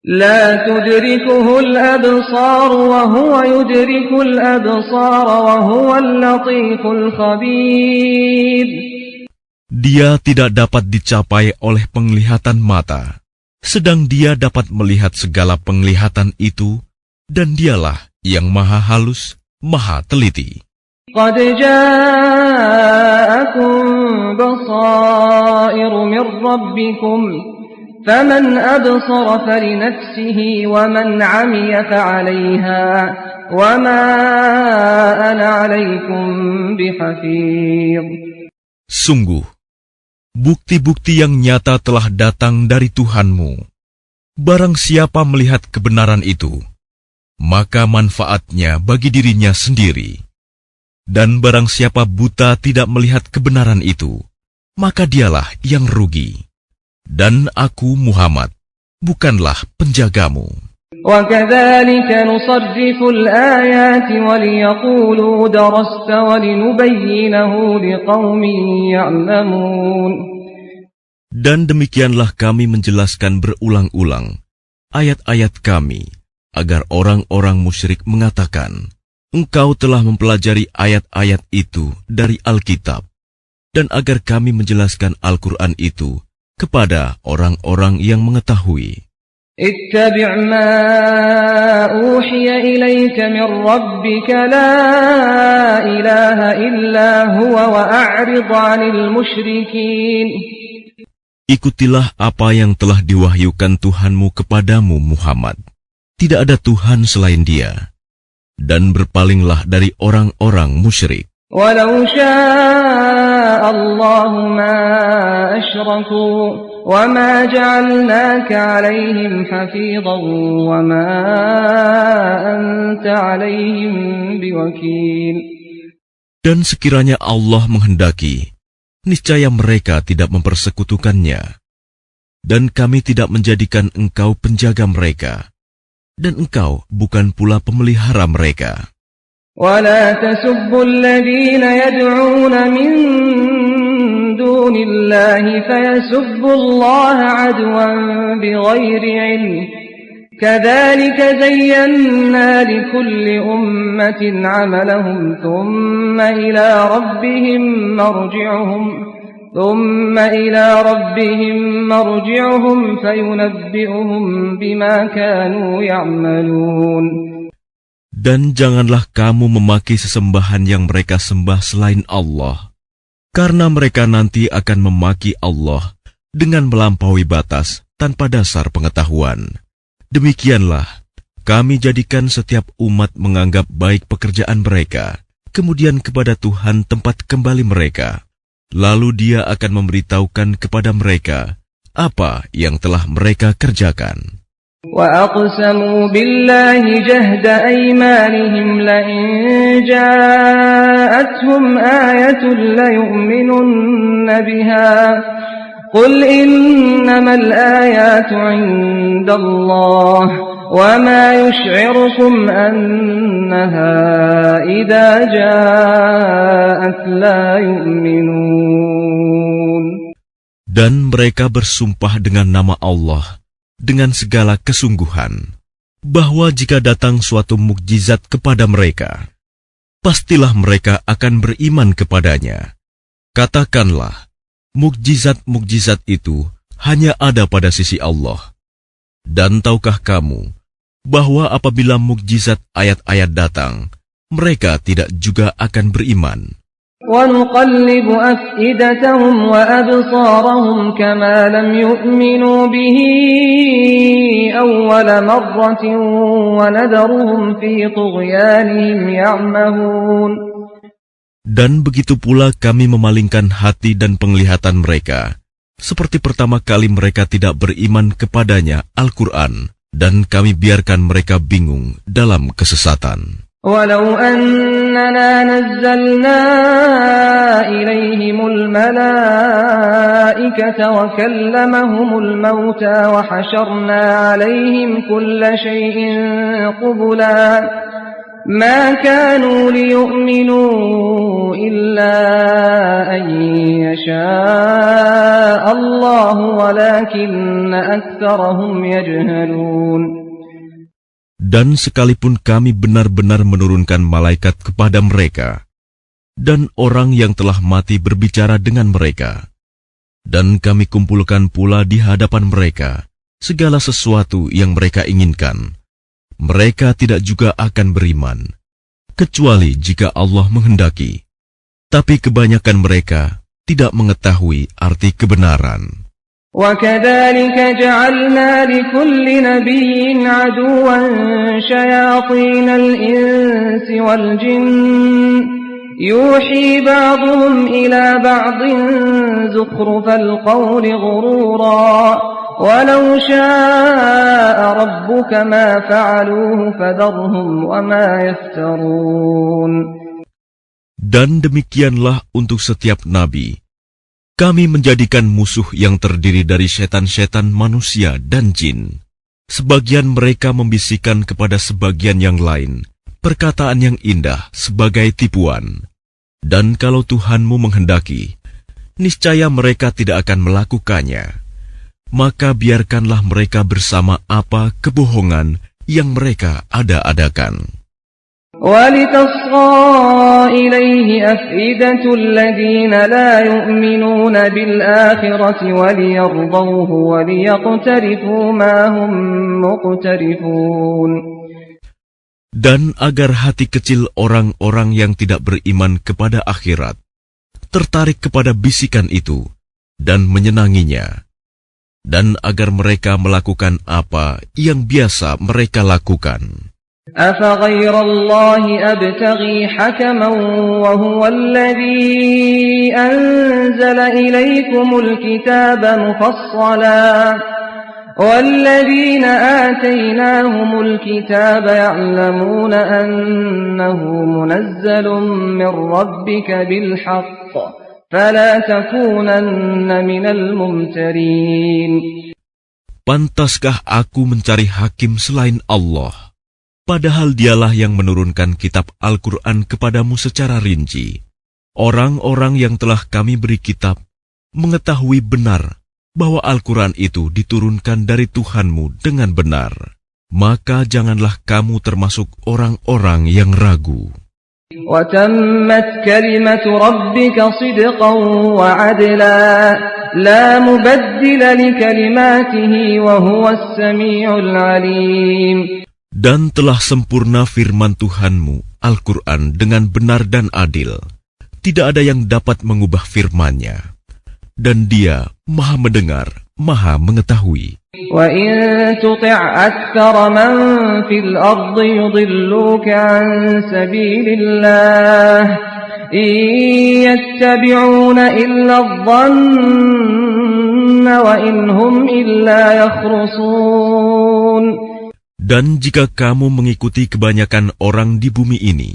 لا تدركه الأبصار وهو يدرك الأبصار وهو اللطيف الخبير. Dia tidak dapat dicapai oleh penglihatan mata, sedang Dia dapat melihat segala penglihatan itu, dan Dialah yang maha halus, maha teliti. قد جاءكم بصائر من ربكم فمن أبصر فلنفسه ومن عمي فعليها وما أنا عليكم بحفيظ. Sungguh, bukti-bukti yang nyata telah datang dari Tuhanmu. Barang siapa melihat kebenaran itu, maka manfaatnya bagi dirinya sendiri. Dan barang siapa buta tidak melihat kebenaran itu, maka dialah yang rugi. Dan aku Muhammad, bukanlah penjagamu. وكذلك نصرف الآيات وليقولوا درست ولنبينه لقوم يعلمون. Dan demikianlah kami menjelaskan berulang-ulang ayat-ayat kami, agar orang-orang musyrik mengatakan, engkau telah mempelajari ayat-ayat itu dari Alkitab, dan agar kami menjelaskan Al-Quran itu kepada orang-orang yang mengetahui. اتبع ما أوحي إليك من ربك لا إله إلا هو وأعرض عن المشركين. Ikutilah apa yang telah diwahyukan Tuhanmu kepadamu, Muhammad. Tidak ada Tuhan selain Dia. Dan berpalinglah dari orang-orang musyrik. ولو شاء الله ما أشركوا وما جعلناك عليهم حفيظا وما أنت عليهم بوكيل. Dan sekiranya Allah menghendaki, niscaya mereka tidak mempersekutukannya. Dan kami tidak menjadikan engkau penjaga mereka. Dan engkau bukan pula pemelihara mereka. ولا تسبوا الذين يدعون من دون الله فيسبوا الله عدوا بغير علم كذلك زينا لكل أمة عملهم ثم إلى ربهم مرجعهم فينبئهم بما كانوا يعملون. Dan janganlah kamu memaki sesembahan yang mereka sembah selain Allah, karena mereka nanti akan memaki Allah dengan melampaui batas tanpa dasar pengetahuan. Demikianlah, kami jadikan setiap umat menganggap baik pekerjaan mereka, kemudian kepada Tuhan tempat kembali mereka. Lalu Dia akan memberitahukan kepada mereka apa yang telah mereka kerjakan. وَأَقْسَمُوا بِاللَّهِ جَهْدَ أَيْمَانِهِمْ لَئِنْ جَاءَتْهُمْ آيَةٌ لَيُؤْمِنُنَّ بِهَا قُلْ إِنَّمَا الْآيَاتُ عِندَ اللَّهِ وَمَا يُشْعِرُكُمْ أَنَّهَا إِذَا جَاءَتْ لَا يُؤْمِنُونَ. Dan mereka bersumpah dengan nama Allah dengan segala kesungguhan, bahwa jika datang suatu mukjizat kepada mereka, pastilah mereka akan beriman kepadanya. Katakanlah, mukjizat-mukjizat itu hanya ada pada sisi Allah. Dan tahukah kamu, bahwa apabila mukjizat ayat-ayat datang, mereka tidak juga akan beriman. وَنُقَلِّبُ أَفْئِدَتَهُمْ وَأَبْصَارَهُمْ كَمَا لَمْ يُؤْمِنُوا بِهِ أَوَّلَ مَرَّةٍ وَنَذَرُهُمْ فِي طُغْيَانِهِمْ يَعْمَهُونَ. Dan begitu pula kami memalingkan hati dan penglihatan mereka, seperti pertama kali mereka tidak beriman kepadanya Al-Quran, dan kami biarkan mereka bingung dalam kesesatan. ولو أننا نزلنا إليهم الملائكة وكلمهم الموتى وحشرنا عليهم كل شيء قبلا ما كانوا ليؤمنوا إلا أن يشاء الله ولكن أكثرهم يجهلون. Dan sekalipun kami benar-benar menurunkan malaikat kepada mereka, dan orang yang telah mati berbicara dengan mereka, dan kami kumpulkan pula di hadapan mereka segala sesuatu yang mereka inginkan, mereka tidak juga akan beriman, kecuali jika Allah menghendaki. Tapi kebanyakan mereka tidak mengetahui arti kebenaran. وَكَذَلِكَ جَعَلْنَا لِكُلِّ نَبِيٍّ عَدُوًّا شَيَاطِينَ الْإِنسِ وَالْجِنِّ يُوحِي بَعْضُهُمْ إِلَى بَعْضٍ زُخْرُفَ الْقَوْلِ غُرُورًا وَلَوْ شَاءَ رَبُّكَ مَا فَعَلُوهُ فَذَرْهُمْ وَمَا يَفْتَرُونَ. Dan demikianlah untuk setiap nabi, Kami menjadikan musuh yang terdiri dari setan-setan manusia dan jin. Sebagian mereka membisikkan kepada sebagian yang lain perkataan yang indah sebagai tipuan. Dan kalau Tuhanmu menghendaki, niscaya mereka tidak akan melakukannya. Maka biarkanlah mereka bersama apa kebohongan yang mereka ada-adakan. وَلِتَصْغَى إِلَيْهِ أَفْئِدَةُ الَّذِينَ لَا يُؤْمِنُونَ بِالْآخِرَةِ وَلِيَرْضَوْهُ وَلِيَقْتَرِفُوا مَا هُمْ مُقْتَرِفُونَ. Dan agar hati kecil orang-orang yang tidak beriman kepada akhirat tertarik kepada bisikan itu dan menyenanginya, dan agar mereka melakukan apa yang biasa mereka lakukan. أَفَغَيْرَ اللَّهِ أَبْتَغِي حَكَمًا وَهُوَ الَّذِي أَنزَلَ إِلَيْكُمُ الْكِتَابَ مُفَصَّلًا وَالَّذِينَ آتَيْنَاهُمُ الْكِتَابَ يَعْلَمُونَ أَنَّهُ مُنَزَّلٌ مِّن رَّبِّكَ بِالْحَقِّ فَلَا تَكُونَنَّ مِنَ الْمُمْتَرِينَ. Pantaskah aku mencari hakim selain Allah? Padahal dialah yang menurunkan kitab Al-Quran kepadamu secara rinci. Orang-orang yang telah kami beri kitab mengetahui benar bahwa Al-Quran itu diturunkan dari Tuhanmu dengan benar. Maka janganlah kamu termasuk orang-orang yang ragu. وَتَمَّتْ كَلِمَةُ رَبِّكَ صِدْقًا وَعَدْلًا لَا مُبَدِّلَ لِكَلِمَاتِهِ وَهُوَ السَّمِيعُ الْعَلِيمُ. Dan telah sempurna firman Tuhanmu, Al-Quran, dengan benar dan adil. Tidak ada yang dapat mengubah firman-Nya. Dan Dia Maha Mendengar, Maha Mengetahui. وَإِن تُطِعْ أَكْثَرَ مَن فِي الْأَرْضِ يُضِلُّوكَ عَن سَبِيلِ اللَّهِ إِن يَتَّبِعُونَ إِلَّا الظَّنَّ وَإِنْ هُمْ إِلَّا يَخْرُصُونَ. Dan jika kamu mengikuti kebanyakan orang di bumi ini,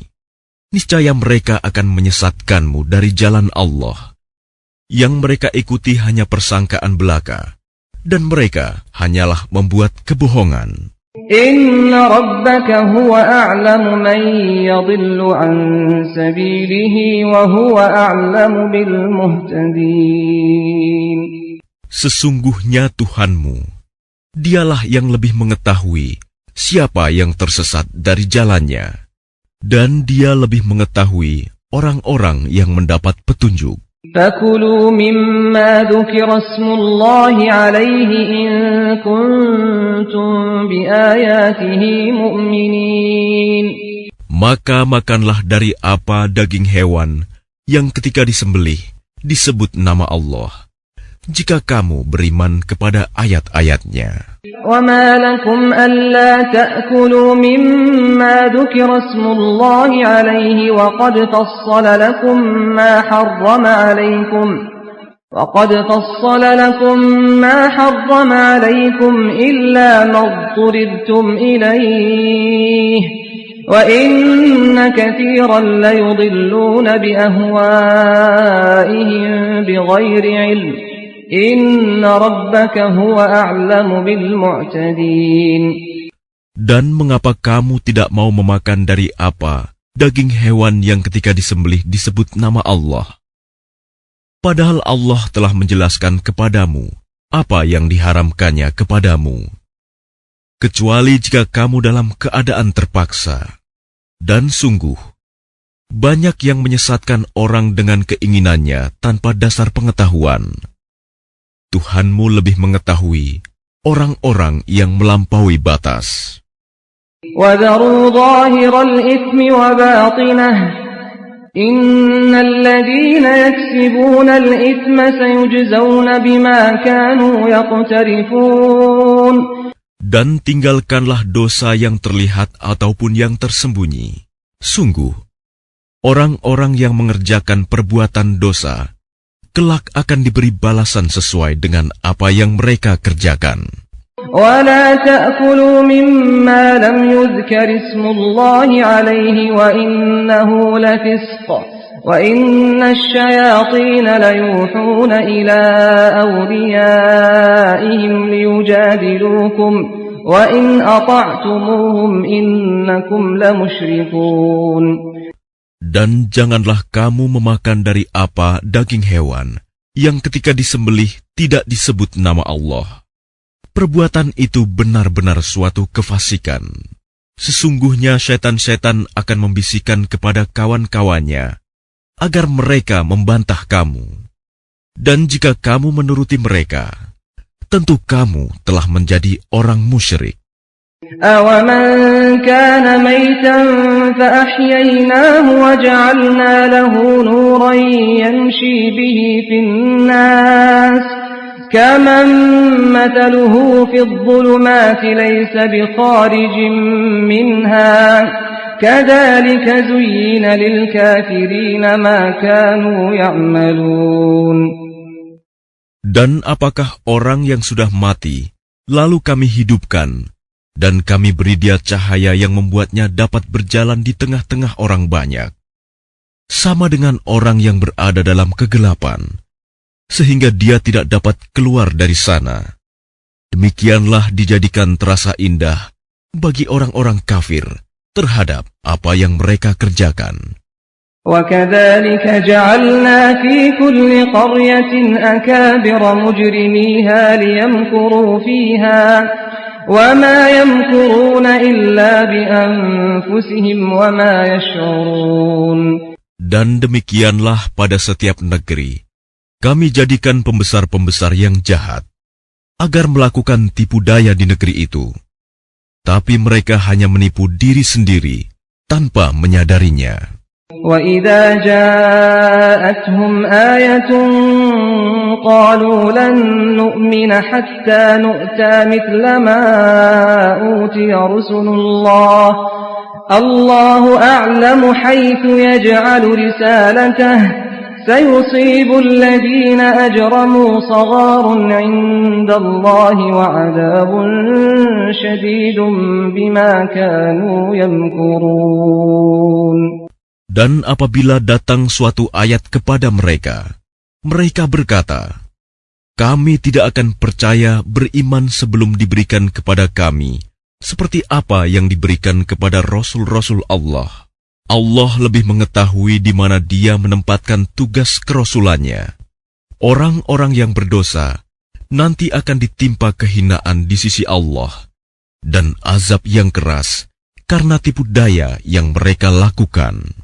niscaya mereka akan menyesatkanmu dari jalan Allah. Yang mereka ikuti hanya persangkaan belaka, dan mereka hanyalah membuat kebohongan. Inna rabbaka huwa a'lamu man yadhillu an sabilihi wa huwa a'lamu bil muhtadin. Sesungguhnya Tuhanmu, Dialah yang lebih mengetahui siapa yang tersesat dari jalannya, dan Dia lebih mengetahui orang-orang yang mendapat petunjuk. فَكُلُوا مِمَّا ذُكِرَ اسْمُ اللَّهِ عَلَيْهِ إِن كُنتُم بِآيَاتِهِ مُؤْمِنِينَ. Maka makanlah dari apa daging hewan yang ketika disembelih disebut nama Allah, jika kamu beriman kepada ayat-ayat-Nya. وَمَا لَكُمْ أَلَّا تَأْكُلُوا مِمَّا ذُكِرَ اسْمُ اللَّهِ عَلَيْهِ وَقَدْ فَصَّلَ لَكُم مَّا حَرَّمَ عَلَيْكُمْ إِلَّا مَا اضْطُرِرْتُمْ إِلَيْهِ وَإِنَّ كَثِيرًا لَّيُضِلُّونَ بِأَهْوَائِهِم بِغَيْرِ عِلْمٍ Inna rabbaka huwa a'lamu bil mu'tadin. Dan mengapa kamu tidak mau memakan dari apa daging hewan yang ketika disembelih disebut nama Allah? Padahal Allah telah menjelaskan kepadamu apa yang diharamkannya kepadamu. Kecuali jika kamu dalam keadaan terpaksa. Dan sungguh, banyak yang menyesatkan orang dengan keinginannya tanpa dasar pengetahuan. Tuhanmu lebih mengetahui orang-orang yang melampaui batas. وَذَرُوا ظَاهِرَ الْإِثْمِ وَبَاطِنَهُ إِنَّ الَّذِينَ يَكْسِبُونَ الْإِثْمَ سَيُجْزَوْنَ بِمَا كَانُوا يَقْتَرِفُونَ. Dan tinggalkanlah dosa yang terlihat ataupun yang tersembunyi. Sungguh, orang-orang yang mengerjakan perbuatan dosa kelak akan diberi balasan sesuai dengan apa yang mereka kerjakan. وَلَا تَأْكُلُوا مِمَّا لَمْ يُذْكَرِ اسْمُ اللَّهِ عَلَيْهِ وَإِنَّهُ لَفِسْقٌ وَإِنَّ الشَّيَاطِينَ لَيُوحُونَ إِلَى أَوْلِيَائِهِمْ لِيُجَادِلُوكُمْ وَإِنْ أَطَعْتُمُوهُمْ إِنَّكُمْ لَمُشْرِكُونَ. Dan janganlah kamu memakan dari apa daging hewan yang ketika disembelih tidak disebut nama Allah. Perbuatan itu benar-benar suatu kefasikan. Sesungguhnya setan-setan akan membisikkan kepada kawan-kawannya agar mereka membantah kamu. Dan jika kamu menuruti mereka, tentu kamu telah menjadi orang musyrik. أَوَمَنْ كَانَ مَيْتًا فَأَحْيَيْنَاهُ وَجَعَلْنَا لَهُ نُورًا يَمْشِي بِهِ فِي النَّاسِ كَمَنْ مَثَلُهُ فِي الظُّلُمَاتِ لَيْسَ بِخَارِجٍ مِنْهَا كَذَلِكَ زُيِّنَ لِلْكَافِرِينَ مَا كَانُوا يَعْمَلُونَ. Dan apakah orang yang sudah mati, lalu kami hidupkan, dan kami beri dia cahaya yang membuatnya dapat berjalan di tengah-tengah orang banyak, sama dengan orang yang berada dalam kegelapan, sehingga dia tidak dapat keluar dari sana. Demikianlah dijadikan terasa indah bagi orang-orang kafir terhadap apa yang mereka kerjakan. وَكَذَلِكَ جَعَلْنَا فِي كُلِّ قَرْيَةٍ أَكَابِرَ مُجْرِمِيهَا لِيَمْكُرُوا فِيهَا وَمَا يَمْكُرُونَ إِلَّا بِأَنفُسِهِمْ وَمَا يَشْعُرُونَ. Dan demikianlah pada setiap negeri, kami jadikan pembesar-pembesar yang jahat, agar melakukan tipu daya di negeri itu. Tapi mereka hanya menipu diri sendiri, tanpa menyadarinya. وَإِذَا جَاءَتْهُمْ آيَةٌ قَالُوا لَن نُّؤْمِنَ حَتَّى نُؤْتَىٰ مِثْلَ مَا أُوتِيَ رُسُلُ اللَّهِ اللَّهُ أَعْلَمُ حَيْثُ يَجْعَلُ رِسَالَتَهُ سَيُصِيبُ الَّذِينَ أَجْرَمُوا صَغَارٌ عِندَ اللَّهِ وَعَذَابٌ شَدِيدٌ بِمَا كَانُوا يَمْكُرُونَ. Dan apabila datang suatu ayat kepada mereka, mereka berkata, "Kami tidak akan percaya beriman sebelum diberikan kepada kami seperti apa yang diberikan kepada Rasul-Rasul Allah. Allah lebih mengetahui di mana Dia menempatkan tugas kerasulannya. Orang-orang yang berdosa nanti akan ditimpa kehinaan di sisi Allah dan azab yang keras karena tipu daya yang mereka lakukan."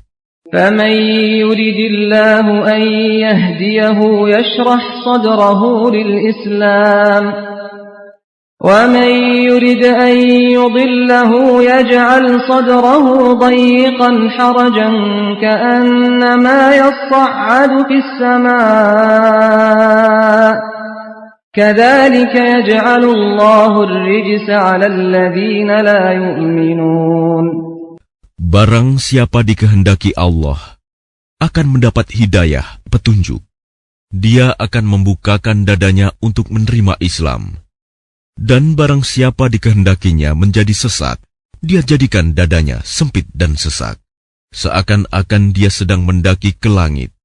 فَمَنْ يُرِدِ اللَّهُ أَنْ يَهْدِيَهُ يَشْرَحْ صَدْرَهُ لِلْإِسْلَامِ وَمَنْ يُرِدْ أَنْ يُضِلَّهُ يَجْعَلْ صَدْرَهُ ضَيِّقًا حَرَجًا كَأَنَّمَا يَصَّعَّدُ فِي السَّمَاءِ كَذَلِكَ يَجْعَلُ اللَّهُ الرِّجْسَ عَلَى الَّذِينَ لَا يُؤْمِنُونَ. Barang siapa dikehendaki Allah akan mendapat hidayah, petunjuk. Dia akan membukakan dadanya untuk menerima Islam. Dan barang siapa dikehendakinya menjadi sesat, dia jadikan dadanya sempit dan sesak, seakan-akan dia sedang mendaki ke langit.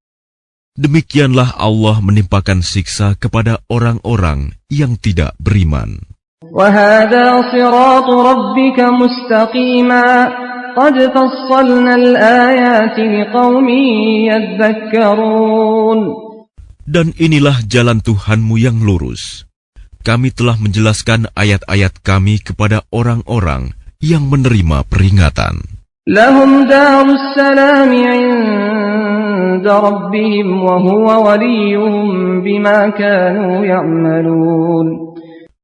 Demikianlah Allah menimpakan siksa kepada orang-orang yang tidak beriman. وَهَذَا صِرَاطُ رَبِّكَ مُسْتَقِيمًا قَدْ فَصَّلْنَا الْآيَاتِ لِقَوْمٍ يَذَّكَّرُونَ. Dan inilah jalan Tuhanmu yang lurus. Kami telah menjelaskan ayat-ayat kami kepada orang-orang yang menerima peringatan. لَهُمْ دَارُ السَّلَامِ عِندَ رَبِّهِمْ وَهُوَ وَلِيُّهُمْ بِمَا كَانُوا يَعْمَلُونَ.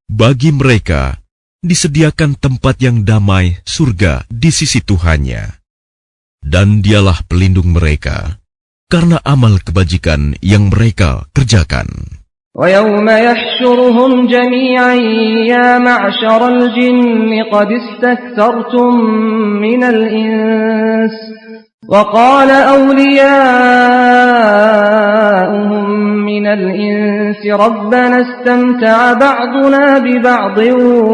Bagi mereka disediakan tempat yang damai, surga di sisi Tuhannya. Dan dialah pelindung mereka karena amal kebajikan yang mereka kerjakan. وَيَوْمَ يَحْشُرُهُمْ جَمِيعًا يَا مَعْشَرَ الْجِنِّ قَدِ اسْتَكْثَرْتُمْ مِنَ الْإِنسِ وَقَالَ أَوْلِيَاؤُهُمْ مِنَ الْإِنسِ رَبَّنَا اسْتَمْتَعَ بَعْضُنَا بِبَعْضٍ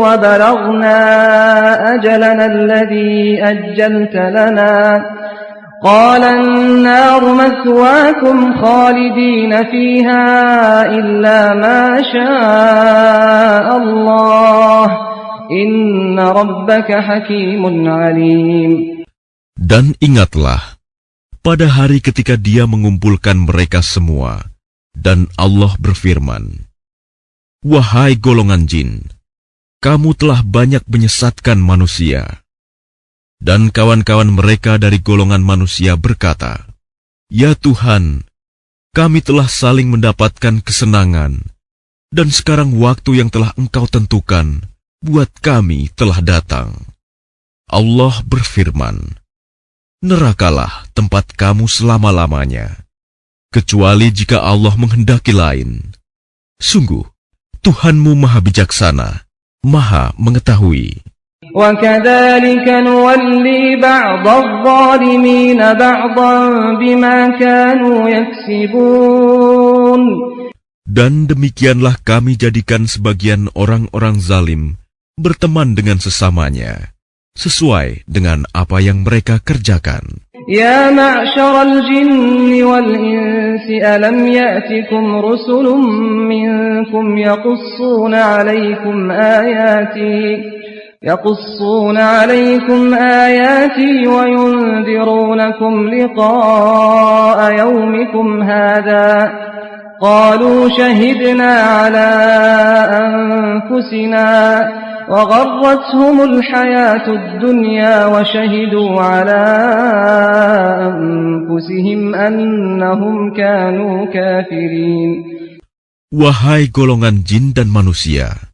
وَبَلَغْنَا أَجَلَنَا الَّذِي أَجَّلْتَ لَنَا قال النار مثواكم خالدين فيها إلا ما شاء الله إن ربك حكيم عليم. Dan ingatlah, pada hari ketika Dia mengumpulkan mereka semua, dan Allah berfirman, "Wahai golongan jin, kamu telah banyak menyesatkan manusia." Dan kawan-kawan mereka dari golongan manusia berkata, "Ya Tuhan, kami telah saling mendapatkan kesenangan, dan sekarang waktu yang telah Engkau tentukan buat kami telah datang." Allah berfirman, "Nerakalah tempat kamu selama-lamanya, kecuali jika Allah menghendaki lain. Sungguh, Tuhanmu Maha Bijaksana, Maha Mengetahui." وَكَذَلِكَ نُوَلِّي بَعْضَ الظَّالِمِينَ بَعْضًا بِمَا كَانُوا يَكْسِبُونَ. Dan demikianlah kami jadikan sebagian orang-orang zalim berteman dengan sesamanya, sesuai dengan apa yang mereka kerjakan. يَا مَعْشَرَ الْجِنِّ وَالْإِنسِ أَلَمْ يَأْتِكُمْ رُسُلٌ مِّنكُمْ يقصون عليكم آياتي وينذرونكم لقاء يومكم هذا قالوا شهدنا على أنفسنا وغرتهم الحياة الدنيا وشهدوا على أنفسهم أنهم كانوا كافرين. Wahai golongan jin dan manusia,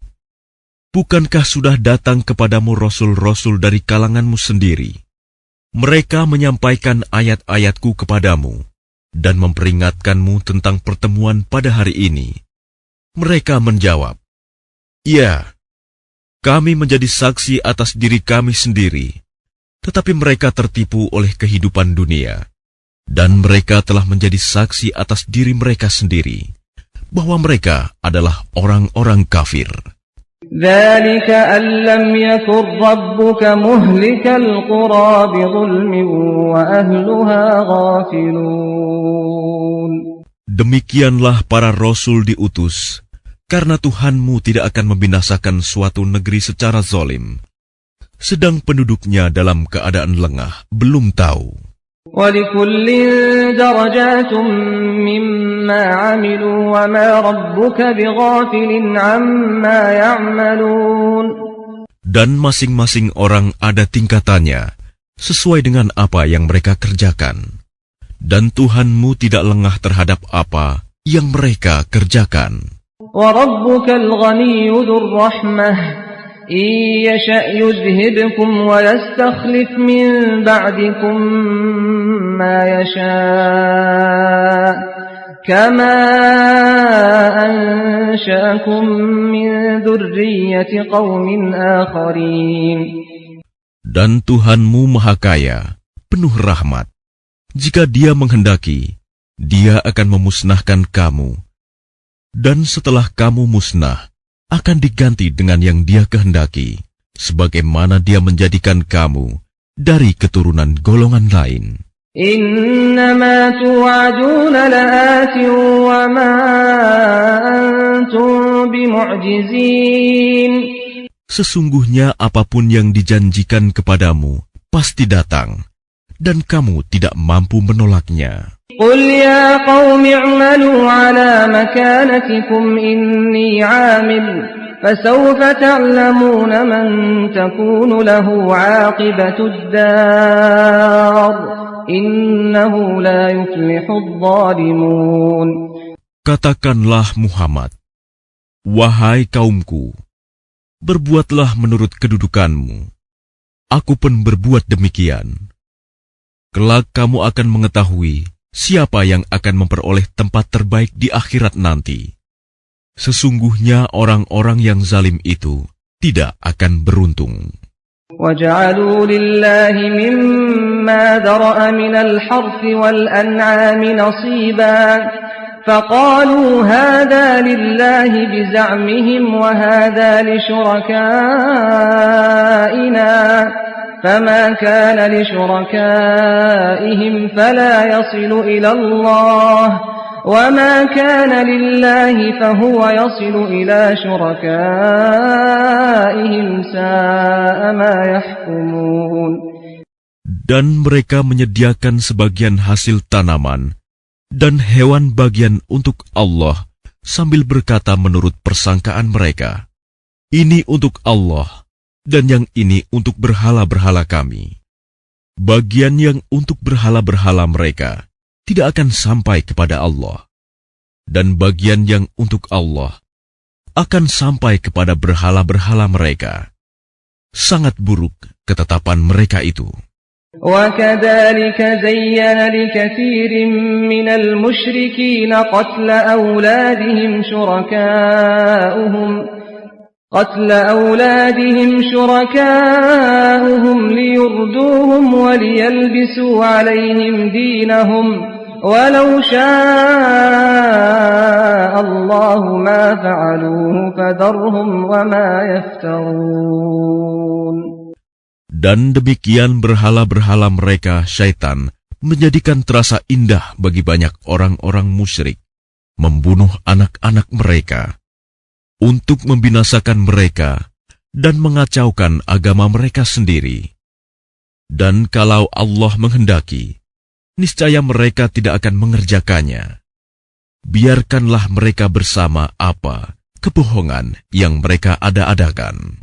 bukankah sudah datang kepadamu rasul-rasul dari kalanganmu sendiri? Mereka menyampaikan ayat-ayatku kepadamu dan memperingatkanmu tentang pertemuan pada hari ini. Mereka menjawab, "Ya, kami menjadi saksi atas diri kami sendiri." Tetapi mereka tertipu oleh kehidupan dunia, dan mereka telah menjadi saksi atas diri mereka sendiri, bahwa mereka adalah orang-orang kafir. ذلك أن لم يكن ربك مهلك القرى بظلم وأهلها غافلون. Demikianlah para rasul diutus, karena Tuhanmu tidak akan membinasakan suatu negeri secara zalim, sedang penduduknya dalam keadaan lengah, belum tahu. وَلِكُلٍّ دَرَجَاتٌ مِّمَّا عَمِلُوا وَمَا رَبُّكَ بِغَافِلٍ عَمَّا يَعْمَلُونَ. Dan masing-masing orang ada tingkatannya, sesuai dengan apa yang mereka kerjakan. Dan Tuhanmu tidak lengah terhadap apa yang mereka kerjakan. وَرَبُّكَ الْغَنِيُّ ذُو الرَّحْمَةِ إِن يَشَأْ يُذْهِبْكُمْ وَيَسْتَخْلِفْ مِن بَعْدِكُم مَّا يَشَاءُ كَمَا أَنشَأَكُم مِّن ذُرِّيَّةِ قَوْمٍ آخَرِينَ. Dan Tuhanmu Maha Kaya, penuh rahmat. Jika Dia menghendaki, Dia akan memusnahkan kamu. Dan setelah kamu musnah, akan diganti dengan yang Dia kehendaki, sebagaimana Dia menjadikan kamu dari keturunan golongan lain. Innama tu'aduna la'atin wa ma antum bimu'jizin. Sesungguhnya apapun yang dijanjikan kepadamu pasti datang, dan kamu tidak mampu menolaknya. Qul ya qaumi i'malu ala makanatikum inni 'amil fasawfa ta'lamuna man takunu lahu 'aqibatud dar innahu la yuflihudh dhalimun. Katakanlah Muhammad, wahai kaumku, berbuatlah menurut kedudukanmu. Aku pun berbuat demikian. Kelak kamu akan mengetahui siapa yang akan memperoleh tempat terbaik di akhirat nanti. Sesungguhnya orang-orang yang zalim itu tidak akan beruntung. وَجَعَلُوا لِلَّهِ مِمَّا ذَرَأَ مِنَ الْحَرْثِ وَالْأَنْعَامِ نَصِيبًا فَقَالُوا هَذَا لِلَّهِ بِزَعْمِهِمْ وَهَذَا لِشُرَكَائِنَا فما كان لشركائهم فلا يصل إلى الله وما كان لله فهو يصل إلى شركائهم ساء ما يحكمون. Dan mereka menyediakan sebagian hasil tanaman dan hewan bagian untuk Allah sambil berkata menurut persangkaan mereka, "Ini untuk Allah, dan yang ini untuk berhala-berhala kami." Bagian yang untuk berhala-berhala mereka tidak akan sampai kepada Allah, dan bagian yang untuk Allah akan sampai kepada berhala-berhala mereka. Sangat buruk ketetapan mereka itu. وَكَذَلِكَ زَيَّنَ لِكَثِيرٍ مِّنَ الْمُشْرِكِينَ قَتْلَ أَوْلَادِهِمْ شُرَكَاؤُهُمْ لِيُرْدُوهُمْ وَلِيَلْبِسُوا عَلَيْهِمْ دِينَهُمْ وَلَوْ شَاءَ اللَّهُ مَا فَعَلُوهُ فَذَرْهُمْ وَمَا يَفْتَرُونَ. Dan demikian berhala-berhala mereka, syaitan, menjadikan terasa indah bagi banyak orang-orang musyrik, membunuh anak-anak mereka, untuk membinasakan mereka dan mengacaukan agama mereka sendiri. Dan kalau Allah menghendaki, niscaya mereka tidak akan mengerjakannya. Biarkanlah mereka bersama apa kebohongan yang mereka ada-adakan.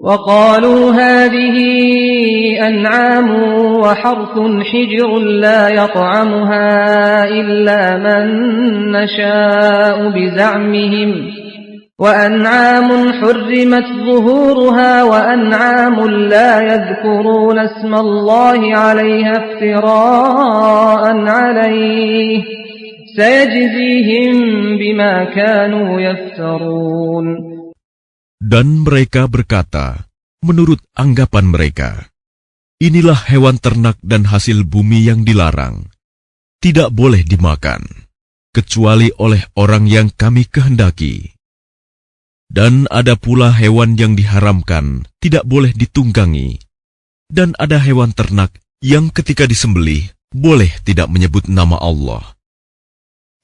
وَقَالُوا هَٰذِهِ أَنْعَامٌ وَحَرْثٌ حِجْرٌ لَّا يَطْعَمُهَا إِلَّا مَن نَّشَاءُ بِزَعْمِهِمْ وَأَنْعَامٌ حُرِّمَتْ ظُهُورُهَا وَأَنْعَامٌ لَّا يَذْكُرُونَ اسْمَ اللَّهِ عَلَيْهَا افْتِرَاءً عَلَيْهِ سَيَجْزِيهِم بِمَا كَانُوا يَفْتَرُونَ. Dan mereka berkata, menurut anggapan mereka, inilah hewan ternak dan hasil bumi yang dilarang, tidak boleh dimakan, kecuali oleh orang yang kami kehendaki. Dan ada pula hewan yang diharamkan, tidak boleh ditunggangi, dan ada hewan ternak yang ketika disembelih, boleh tidak menyebut nama Allah.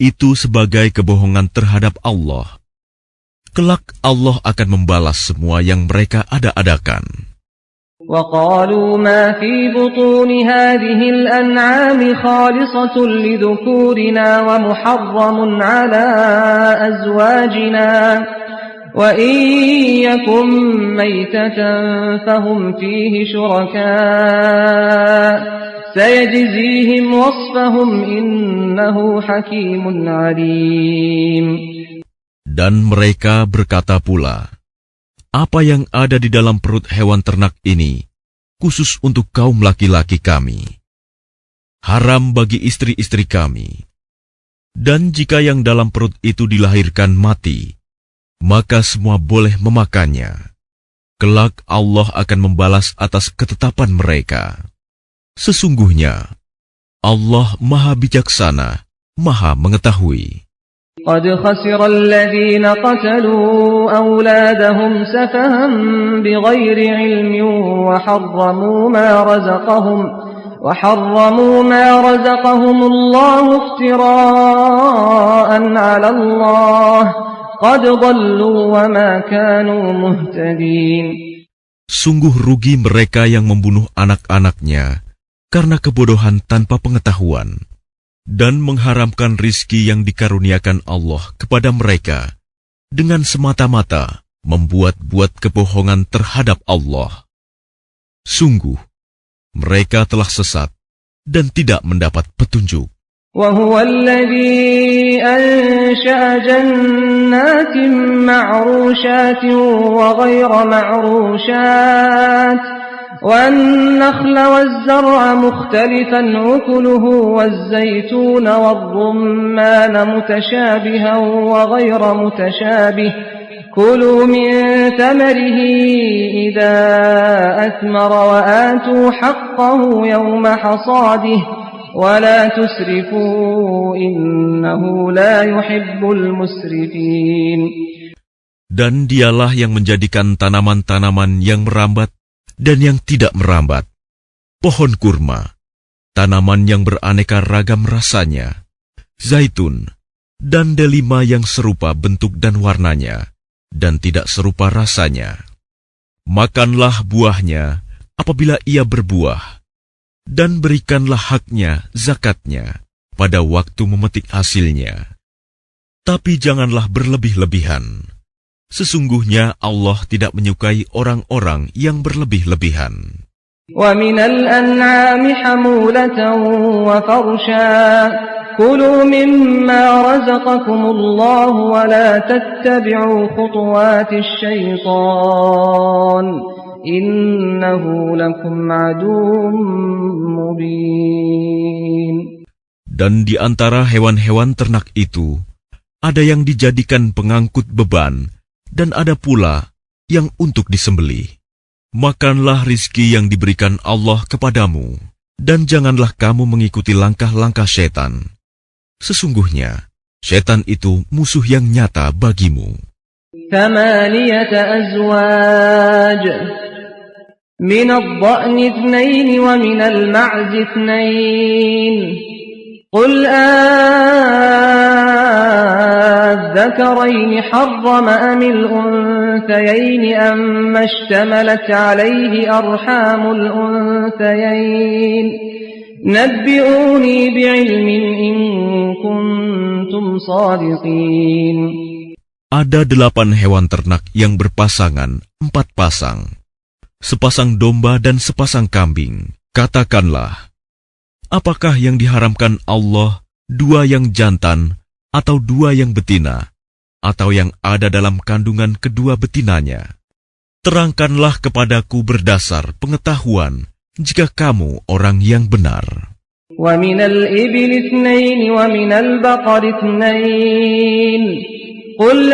Itu sebagai kebohongan terhadap Allah. Kelak Allah akan membalas semua yang mereka ada-adakan. وَقَالُوا مَا فِي بُطُونِ هَٰذِهِ الْأَنْعَامِ خَالِصَةٌ لِّذُكُورِنَا وَمُحَرَّمٌ عَلَىٰ أَزْوَاجِنَا وَإِن يَكُن مَّيْتَةً فَهُمْ فِيهِ شُرَكَاءُ سَيَجْزِيهِمْ وَصْفَهُمْ إِنَّهُ حَكِيمٌ عَلِيمٌ. Dan mereka berkata pula, apa yang ada di dalam perut hewan ternak ini, khusus untuk kaum laki-laki kami, haram bagi istri-istri kami. Dan jika yang dalam perut itu dilahirkan mati, maka semua boleh memakannya. Kelak Allah akan membalas atas ketetapan mereka. Sesungguhnya, Allah Maha Bijaksana, Maha Mengetahui. قد خسر الذين قتلوا أولادهم سفها بغير علم وحرموا ما رزقهم الله افتراء على الله قد ضلوا وما كانوا مهتدين. Sungguh rugi mereka yang membunuh anak-anaknya karena kebodohan tanpa pengetahuan, dan mengharamkan rizki yang dikaruniakan Allah kepada mereka dengan semata-mata membuat-buat kebohongan terhadap Allah. Sungguh, mereka telah sesat dan tidak mendapat petunjuk. وَهُوَ الَّذِي أَنشَأَ جَنَّاتٍ مَّعْرُوشَاتٍ وَغَيْرَ مَعْرُوشَاتٍ وَالنَّخْلَ وَالزَّرْعَ مُخْتَلِفًا أُكُلُهُ وَالزَّيْتُونَ وَالرُّمَّانَ مُتَشَابِهًا وَغَيْرَ مُتَشَابِهٍ كُلُوا مِن ثَمَرِهِ إِذَا أَثْمَرَ وَآتُوا حَقَّهُ يَوْمَ حَصَادِهِ وَلَا تُسْرِفُوا إِنَّهُ لَا يُحِبُّ الْمُسْرِفِينَ. Dan dialah yang menjadikan tanaman-tanaman yang merambat dan yang tidak merambat, pohon kurma, tanaman yang beraneka ragam rasanya, zaitun, dan delima yang serupa bentuk dan warnanya, dan tidak serupa rasanya. Makanlah buahnya apabila ia berbuah, dan berikanlah haknya, zakatnya, pada waktu memetik hasilnya. Tapi janganlah berlebih-lebihan. Sesungguhnya Allah tidak menyukai orang-orang yang berlebih-lebihan. وَمِنَ الْأَنْعَامِ حَمُولَةً وَفَرْشًا كُلُوا مِمَّا رَزَقَكُمُ اللَّهُ وَلَا تَتَّبِعُوا خُطُوَاتِ الشَّيْطَانِ إِنَّهُ لَكُمْ عَدُوٌّ مُبِينٌ. Dan di antara hewan-hewan ternak itu, ada yang dijadikan pengangkut beban, dan ada pula yang untuk disembelih. Makanlah rizki yang diberikan Allah kepadamu, dan janganlah kamu mengikuti langkah-langkah setan. Sesungguhnya, setan itu musuh yang nyata bagimu. 8 أزواج من الضأن 2 ومن المعز 2 قل الذكرين حرم أم الأنثيين أما اشتملت عليه أرحام الأنثيين نبئوني بعلم إن كنتم صادقين. Ada 8 hewan ternak yang berpasangan 4 pasang, sepasang domba dan sepasang kambing. Katakanlah, apakah yang diharamkan Allah 2 yang jantan atau 2 yang betina, atau yang ada dalam kandungan kedua betinanya? Terangkanlah kepadaku berdasar pengetahuan, jika kamu orang yang benar. وَمِنَ الْإِبِلِ 2 وَمِنَ الْبَقَرِ 2 قُلْ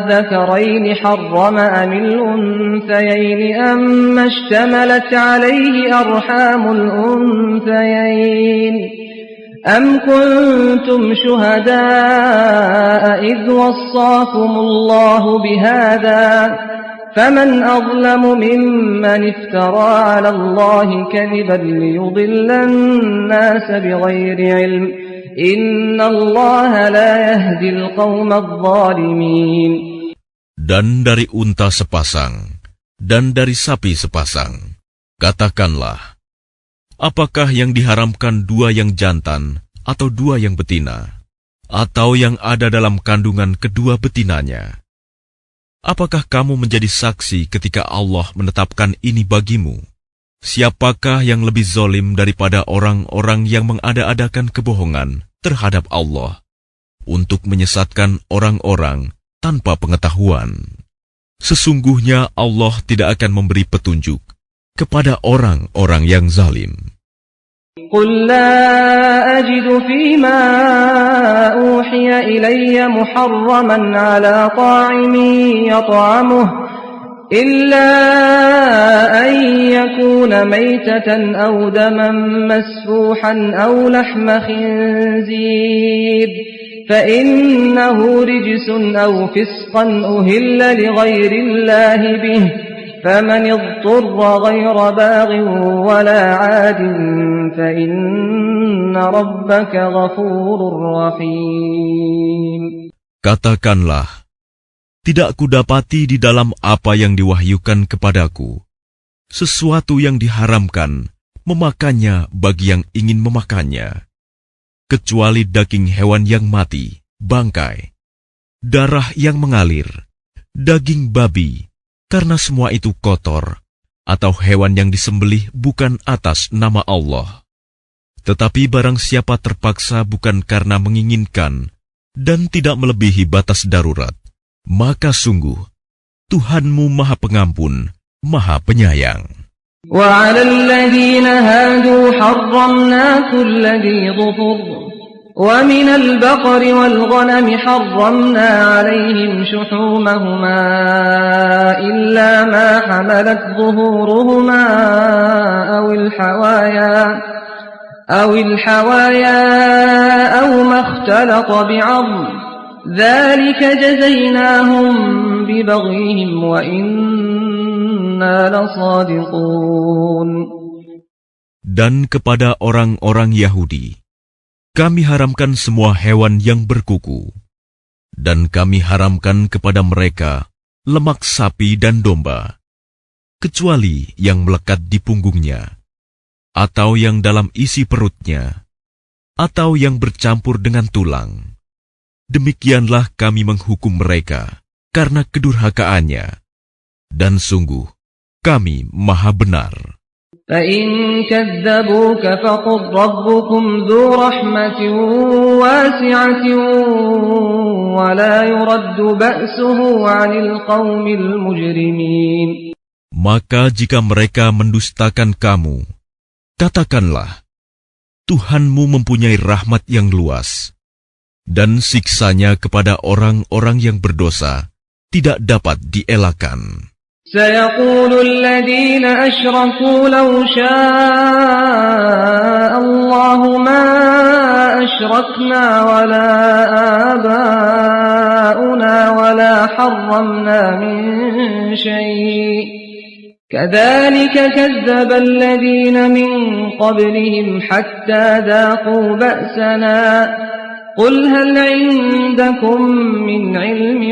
الذَّكَرَيْنِ حَرَّمَ أَمِ الْأُنثَيَيْنِ أَمَّا اشْتَمَلَتْ عَلَيْهِ أَرْحَامُ الْأُنثَيَيْنِ أَمْ كُنْتُمْ شُهَدَاءَ إِذْ وَصَّاكُمُ اللَّهُ بِهَذَا فَمَنْ أَظْلَمُ مِمَّنِ افْتَرَى عَلَى اللَّهِ كَذِبًا لِيُضِلَّ النَّاسَ بِغَيْرِ عِلْمٍ Inna Allah la yahdil qawmad zalimin. Dan dari unta sepasang, dan dari sapi sepasang. Katakanlah, apakah yang diharamkan 2 yang jantan, atau 2 yang betina, atau yang ada dalam kandungan kedua betinanya? Apakah kamu menjadi saksi ketika Allah menetapkan ini bagimu? Siapakah yang lebih zalim daripada orang-orang yang mengada-adakan kebohongan terhadap Allah untuk menyesatkan orang-orang tanpa pengetahuan? Sesungguhnya Allah tidak akan memberi petunjuk kepada orang-orang yang zalim. قُلْ لَا أَجِدُ فِيمَا أُوحِيَ إِلَيَّ مُحَرَّمًا عَلَى طَاعِمٍ يَطْعَمُهُ إِلَّا أَن يَكُونَ مَيْتَةً أَوْ دَمًا مَّسْفُوحًا أَوْ لَحْمَ خِنزِيرٍ فَإِنَّهُ رِجْسٌ أَوْ فِسْقًا أُهِلَّ لِغَيْرِ اللَّهِ بِهِ فَمَنِ اضْطُرَّ غَيْرَ بَاغٍ وَلَا عَادٍ فَإِنَّ رَبَّكَ غَفُورٌ رَّحِيمٌ. Katakanlah, tidak kudapati di dalam apa yang diwahyukan kepadaku sesuatu yang diharamkan memakannya bagi yang ingin memakannya, kecuali daging hewan yang mati, bangkai, darah yang mengalir, daging babi, karena semua itu kotor, atau hewan yang disembelih bukan atas nama Allah. Tetapi barang siapa terpaksa bukan karena menginginkan dan tidak melebihi batas darurat, maka sungguh Tuhanmu Maha Pengampun, Maha Penyayang. وَعَلَى الَّذِينَ هَادُوا حَرَّمْنَا كُلَّ ذِي ظُفُرٍ وَمِنَ الْبَقَرِ وَالْغَنَمِ حَرَّمْنَا عَلَيْهِمْ شُحُومَهُمَا إِلَّا مَا حَمَلَتْ ظُهُورُهُمَا أَوِ الْحَوَايَا أَوْ مَا اخْتَلَطَ بِعَظْمٍ ذَلِكَ جَزَيْنَاهُمْ بِبَغْيِهِمْ وَإِنَّ كنا لصادقون. Dan kepada orang-orang Yahudi, kami haramkan semua hewan yang berkuku, dan kami haramkan kepada mereka lemak sapi dan domba, kecuali yang melekat di punggungnya, atau yang dalam isi perutnya, atau yang bercampur dengan tulang. Demikianlah kami menghukum mereka karena kedurhakaannya, dan sungguh kami Maha Benar. فإن كذبوك فقل ربكم ذو رحمة واسعة ولا يرد بأسه عن القوم المجرمين. Maka jika mereka mendustakan kamu, katakanlah, Tuhanmu mempunyai rahmat yang luas, dan siksanya kepada orang-orang yang berdosa tidak dapat dielakkan. سيقول الذين أشركوا لو شاء الله ما أشركنا ولا آباؤنا ولا حرمنا من شيء كذلك كذب الذين من قبلهم حتى ذاقوا بأسنا قل هل عندكم من علم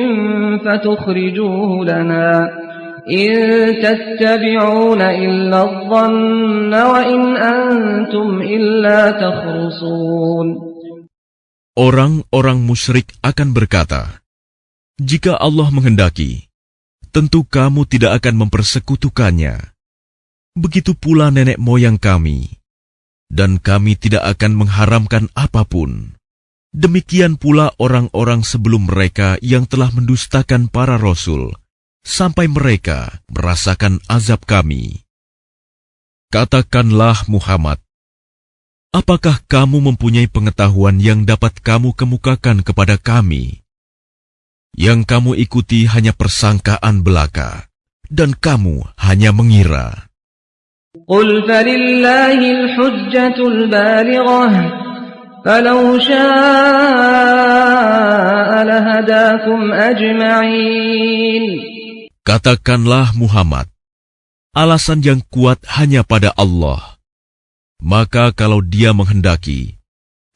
فتخرجوه لنا إن تتبعون إلا الظن وإن أنتم إلا تخرصون. Orang-orang musyrik akan berkata, jika Allah menghendaki, tentu kamu tidak akan mempersekutukannya. Begitu pula nenek moyang kami, dan kami tidak akan mengharamkan apapun. Demikian pula orang-orang sebelum mereka yang telah mendustakan para rasul, sampai mereka merasakan azab kami. Katakanlah Muhammad, apakah kamu mempunyai pengetahuan yang dapat kamu kemukakan kepada kami? Yang kamu ikuti hanya persangkaan belaka, dan kamu hanya mengira. Qul falillahil hujjatul balighah, falau syaa'a lahadakum ajma'in. Katakanlah Muhammad, alasan yang kuat hanya pada Allah. Maka kalau Dia menghendaki,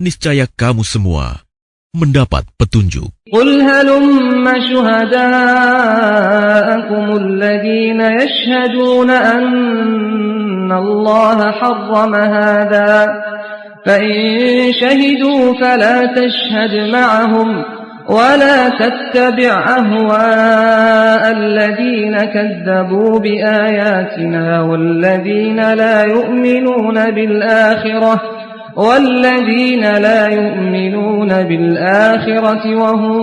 niscaya kamu semua mendapat petunjuk. Qul halumma syuhada'akum alladhina yashhaduna anna Allah harrama hadha, fa in shahidu fala tashhad ma'ahum ولا تتبع أهواء الذين كذبوا بآياتنا والذين لا يؤمنون بالآخرة وهم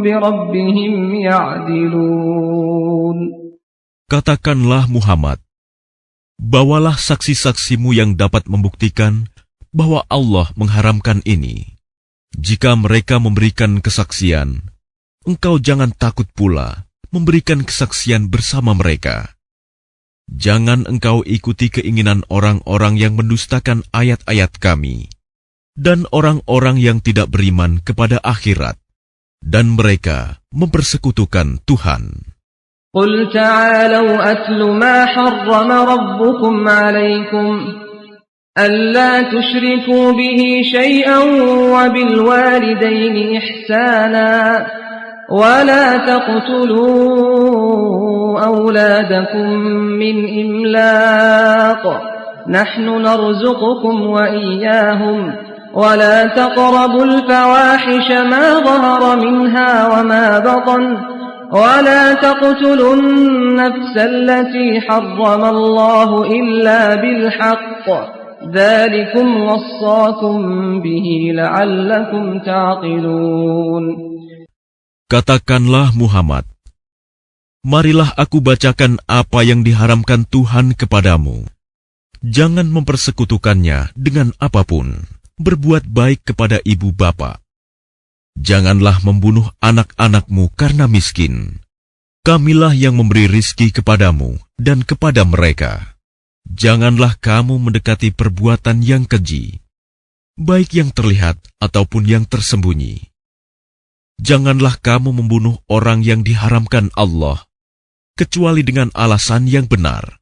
بربهم يعدلون. Katakanlah Muhammad, bawalah saksi-saksimu yang dapat membuktikan bahwa Allah mengharamkan ini. Jika mereka memberikan kesaksian, engkau jangan takut pula memberikan kesaksian bersama mereka. Jangan engkau ikuti keinginan orang-orang yang mendustakan ayat-ayat kami, dan orang-orang yang tidak beriman kepada akhirat, dan mereka mempersekutukan Tuhan. Qul ta'alau atlu ma harrama rabbukum alaikum ألا تشركوا به شيئا وبالوالدين إحسانا ولا تقتلوا أولادكم من إملاق نحن نرزقكم وإياهم ولا تقربوا الفواحش ما ظهر منها وما بطن ولا تقتلوا النفس التي حرم الله إلا بالحق ذلكم وصاكم به لعلكم تعقلون. Katakanlah Muhammad, marilah aku bacakan apa yang diharamkan Tuhan kepadamu. Jangan mempersekutukannya dengan apapun. Berbuat baik kepada ibu bapa. Janganlah membunuh anak-anakmu karena miskin. Kamilah yang memberi rizki kepadamu dan kepada mereka. Janganlah kamu mendekati perbuatan yang keji, baik yang terlihat ataupun yang tersembunyi. Janganlah kamu membunuh orang yang diharamkan Allah, kecuali dengan alasan yang benar.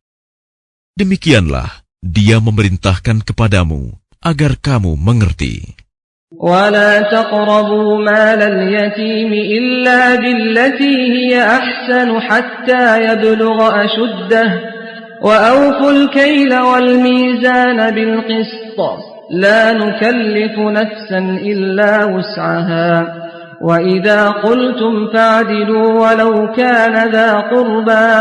Demikianlah Dia memerintahkan kepadamu agar kamu mengerti. ولا تقربوا مال اليتيم إلا بالتي هي أحسن حتى يبلغ أشده وأوفوا الكيل والميزان بالقسط لا نكلف نفسا إلا وسعها وإذا قلتم فاعدلوا ولو كان ذا قربى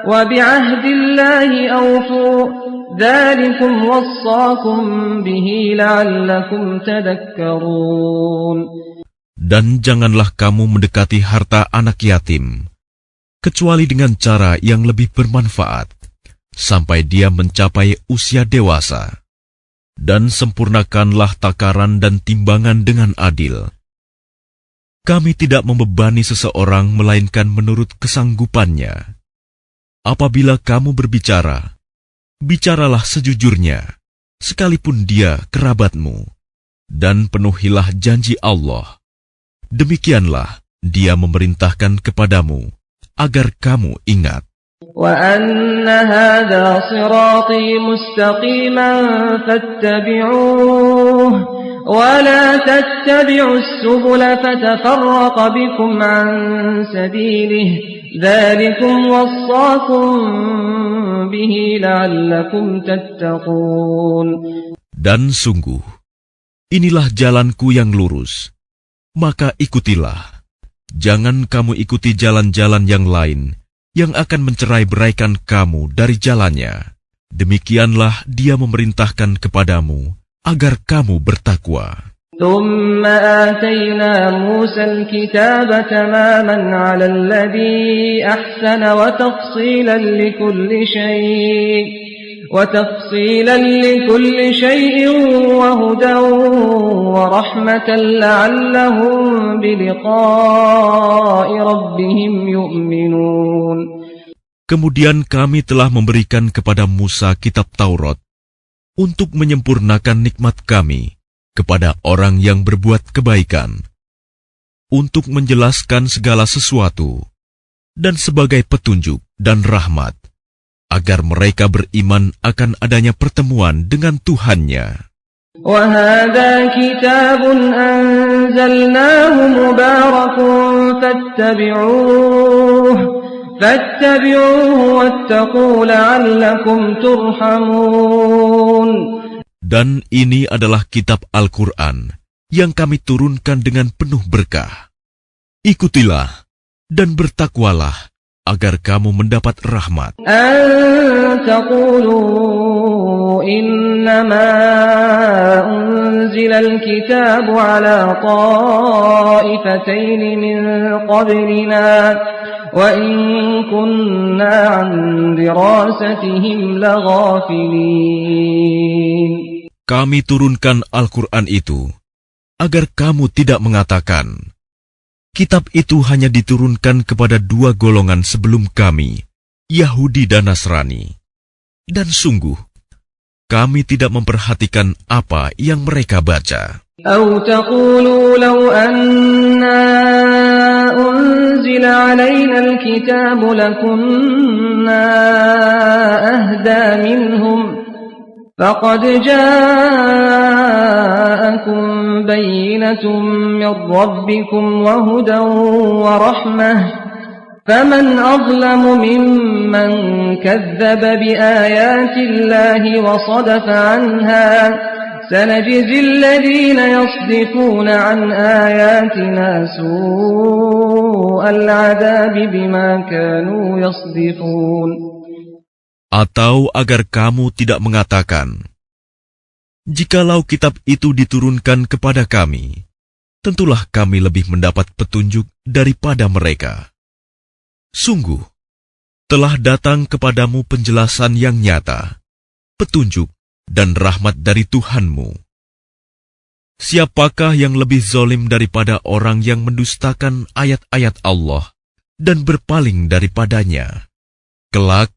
وبعهد الله أوفوا ذلكم وصاكم به لعلكم تذكرون. Dan janganlah kamu mendekati harta anak yatim, kecuali dengan cara yang lebih bermanfaat, sampai dia mencapai usia dewasa. Dan sempurnakanlah takaran dan timbangan dengan adil. Kami tidak membebani seseorang melainkan menurut kesanggupannya. Apabila kamu berbicara, bicaralah sejujurnya, sekalipun dia kerabatmu, dan penuhilah janji Allah. Demikianlah Dia memerintahkan kepadamu, agar kamu ingat. وَأَنَّ هَذَا صِرَاطِي مُسْتَقِيمًا فَاتَّبِعُوهُ وَلَا تَتَّبِعُوا السُّبُلَ فَتَفَرَّقَ بِكُمْ عَنْ سَبِيلِهِ ذَلِكُمْ وَصَّاكُمْ بِهِ لَعَلَّكُمْ تَتَّقُونَ. Dan sungguh, inilah jalanku yang lurus, maka ikutilah. Jangan kamu ikuti jalan-jalan yang lain, yang akan mencerai-beraikan kamu dari jalannya. Demikianlah Dia memerintahkan kepadamu, agar kamu bertakwa. ثُمَّ آتَيْنَا مُوسَى الْكِتَابَ تَمَامًا عَلَى الَّذِي أَحْسَنَ وَتَفْصِيلًا لِكُلِّ شَيْءٍ وَهُدًى وَرَحْمَةً لَعَلَّهُمْ بِلِقَاءِ رَبِّهِمْ يُؤْمِنُونَ. Kemudian kami telah memberikan kepada Musa kitab Taurat untuk menyempurnakan nikmat kami kepada orang yang berbuat kebaikan, untuk menjelaskan segala sesuatu, dan sebagai petunjuk dan rahmat, agar mereka beriman akan adanya pertemuan dengan Tuhannya. وَهَذَا كِتَابٌ أَنزَلْنَاهُ مُبَارَكٌ فَاتَّبِعُوهُ وَاتَّقُوا لَعَلَّكُمْ تُرْحَمُونَ. Dan ini adalah kitab Al-Quran yang kami turunkan dengan penuh berkah. Ikutilah dan bertakwalah agar kamu mendapat rahmat. أَن تَقُولُوا إِنَّمَا أُنزِلَ الْكِتَابُ عَلَى طَائِفَتَيْنِ مِنْ قَبْلِنَا وَإِنْ كُنَّا عَنْ دِرَاسَتِهِمْ لَغَافِلِينَ. Kami turunkan Al-Quran itu agar kamu tidak mengatakan, kitab itu hanya diturunkan kepada dua golongan sebelum kami, Yahudi dan Nasrani. Dan sungguh, kami tidak memperhatikan apa yang mereka baca. أَوْ تَقُولُوا لَوْ أَنَّا أُنزِلَ عَلَيْنَا الْكِتَابُ لَكُنَّا أَهْدَى مِنْهُمْ فَقَدْ جَاءَكُمْ بَيِّنَةٌ مِّن رَّبِّكُمْ وَهُدًى وَرَحْمَةٌ فَمَنْ أَظْلَمُ مِمَّنْ كَذَّبَ بِآيَاتِ اللَّهِ وَصَدَفَ عَنْهَا سَنَجْزِي الَّذِينَ يَصْدِفُونَ عَنْ آيَاتِنَا سُوءَ الْعَذَابِ بِمَا كَانُوا يَصْدِفُونَ. Atau agar kamu tidak mengatakan, jikalau kitab itu diturunkan kepada kami, tentulah kami lebih mendapat petunjuk daripada mereka. Sungguh, telah datang kepadamu penjelasan yang nyata, petunjuk dan rahmat dari Tuhanmu. Siapakah yang lebih zalim daripada orang yang mendustakan ayat-ayat Allah dan berpaling daripadanya? Kelak,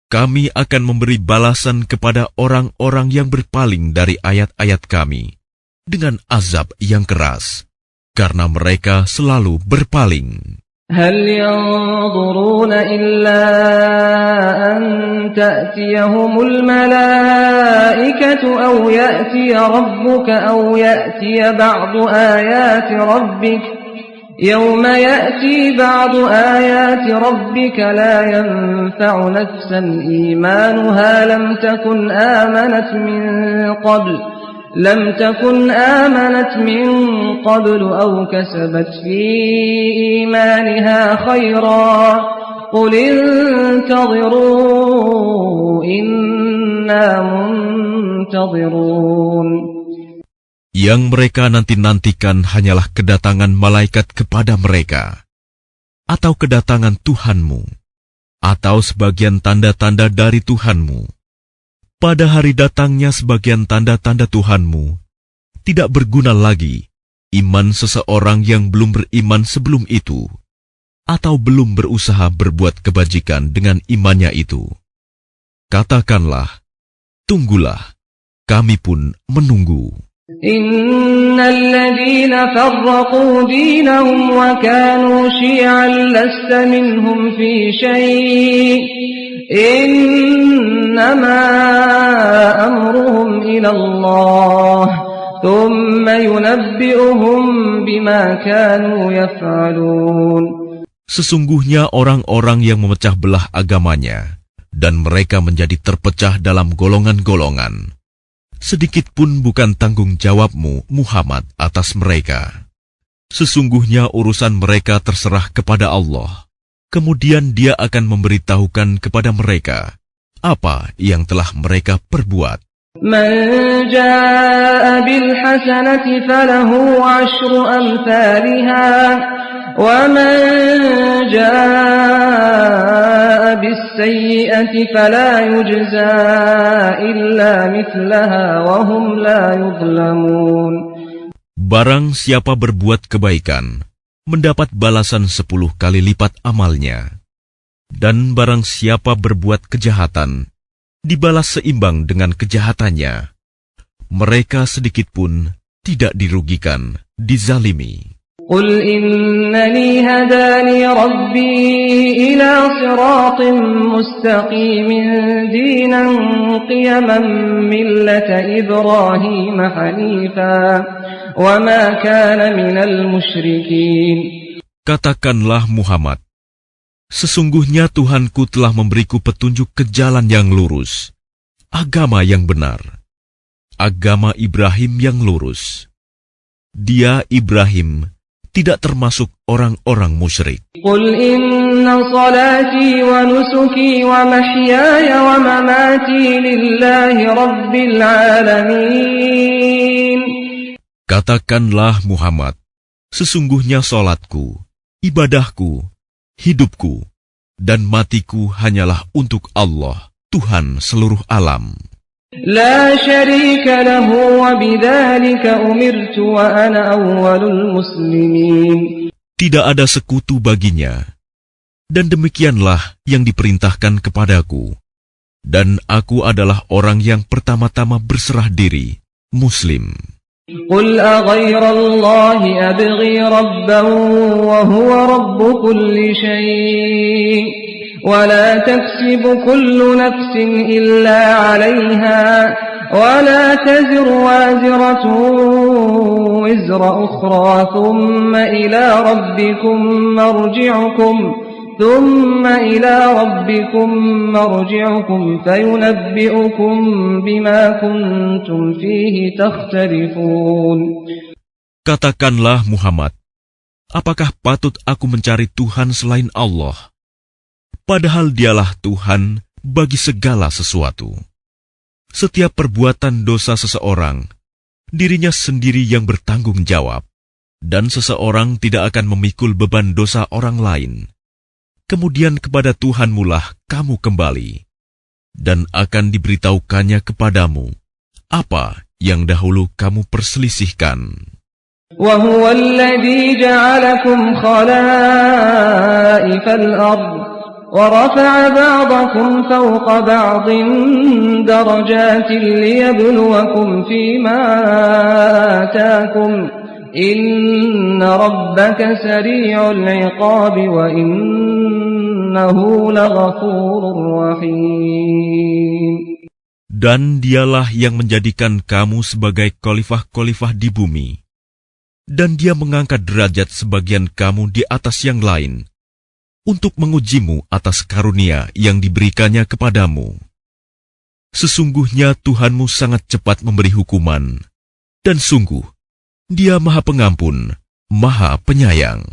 kami akan memberi balasan kepada orang-orang yang berpaling dari ayat-ayat kami dengan azab yang keras, karena mereka selalu berpaling. هل ينظرون إلا أن تأتيهم الملائكة أو يأتي ربك أو يأتي بعض آيات ربك يوم يأتي بعض آيات ربك لا ينفع نفسا إيمانها لم تكن آمنت من قبل أو كسبت في إيمانها خيرا قل انتظروا إنا منتظرون. Yang mereka nanti-nantikan hanyalah kedatangan malaikat kepada mereka, atau kedatangan Tuhanmu, atau sebagian tanda-tanda dari Tuhanmu. Pada hari datangnya sebagian tanda-tanda Tuhanmu, tidak berguna lagi iman seseorang yang belum beriman sebelum itu, atau belum berusaha berbuat kebajikan dengan imannya itu. Katakanlah, tunggulah, kami pun menunggu. Innal ladzina farraqu dinahum wa kanu syi'an lasta minhum fi syai' innama amruhum ila Allah thumma yunabbi'uhum bima kanu yaf'alun. Sesungguhnya orang-orang yang memecah belah agamanya dan mereka menjadi terpecah dalam golongan-golongan, sedikit pun bukan tanggung jawabmu, Muhammad, atas mereka. Sesungguhnya urusan mereka terserah kepada Allah. Kemudian Dia akan memberitahukan kepada mereka apa yang telah mereka perbuat. Man jaa'a bil hasanati falahu 'ashru amsalha wa man jaa'a bis sayyi'ati fala yujza illa mithlaha wa hum la yuzlamun. Barang siapa berbuat kebaikan, mendapat balasan 10 kali lipat amalnya. Dan barang siapa berbuat kejahatan, dibalas seimbang dengan kejahatannya. Mereka sedikit pun tidak dirugikan, dizalimi. Qul innani hadani rabbi ila siratin mustaqimin dinan qiyaman millata Ibrahim hanifa wa ma kana minal musyrikin. Katakanlah Muhammad, sesungguhnya Tuhanku telah memberiku petunjuk ke jalan yang lurus, agama yang benar, agama Ibrahim yang lurus. Dia, Ibrahim, tidak termasuk orang-orang musyrik. Qul inna salati wa nusuki wa mahyaya wa mamati lillahi rabbil alamin. Katakanlah Muhammad, sesungguhnya solatku, ibadahku, hidupku, dan matiku hanyalah untuk Allah, Tuhan seluruh alam. La syarika lahu wa bidzalika umirtu wa ana awwalul muslimin. Tidak ada sekutu baginya, dan demikianlah yang diperintahkan kepadaku, dan aku adalah orang yang pertama-tama berserah diri, Muslim. Qul aghayrallahi abghi rabban wa huwa rabbu kulli syai'. ولا تكسب كل نفس إلا عليها ولا تزر وازرة وزر أخرى ثم إلى ربكم مرجعكم فينبئكم بما كنتم فيه تختلفون. Katakanlah Muhammad, apakah patut aku mencari Tuhan selain Allah? Padahal Dialah Tuhan bagi segala sesuatu. Setiap perbuatan dosa seseorang, dirinya sendiri yang bertanggung jawab, dan seseorang tidak akan memikul beban dosa orang lain. Kemudian kepada Tuhanmulah kamu kembali, dan akan diberitahukannya kepadamu apa yang dahulu kamu perselisihkan. وَهُوَ الَّذِي جَعَلَكُمْ خَلَائِفَ الْأَرْضِ وَرَفَعَ بَعْضَكُمْ فَوْقَ بَعْضٍ دَرَجَاتٍ لِيَبْلُوَكُمْ فِيمَا آتَاكُمْ إن ربك سريع العقاب وإنه لغفور رحيم. Dan dialah yang menjadikan kamu sebagai khalifah-khalifah di bumi. Dan dia mengangkat derajat sebagian kamu di atas yang lain, untuk mengujimu atas karunia yang diberikannya kepadamu. Sesungguhnya Tuhanmu sangat cepat memberi hukuman, dan sungguh, Dia Maha Pengampun, Maha Penyayang.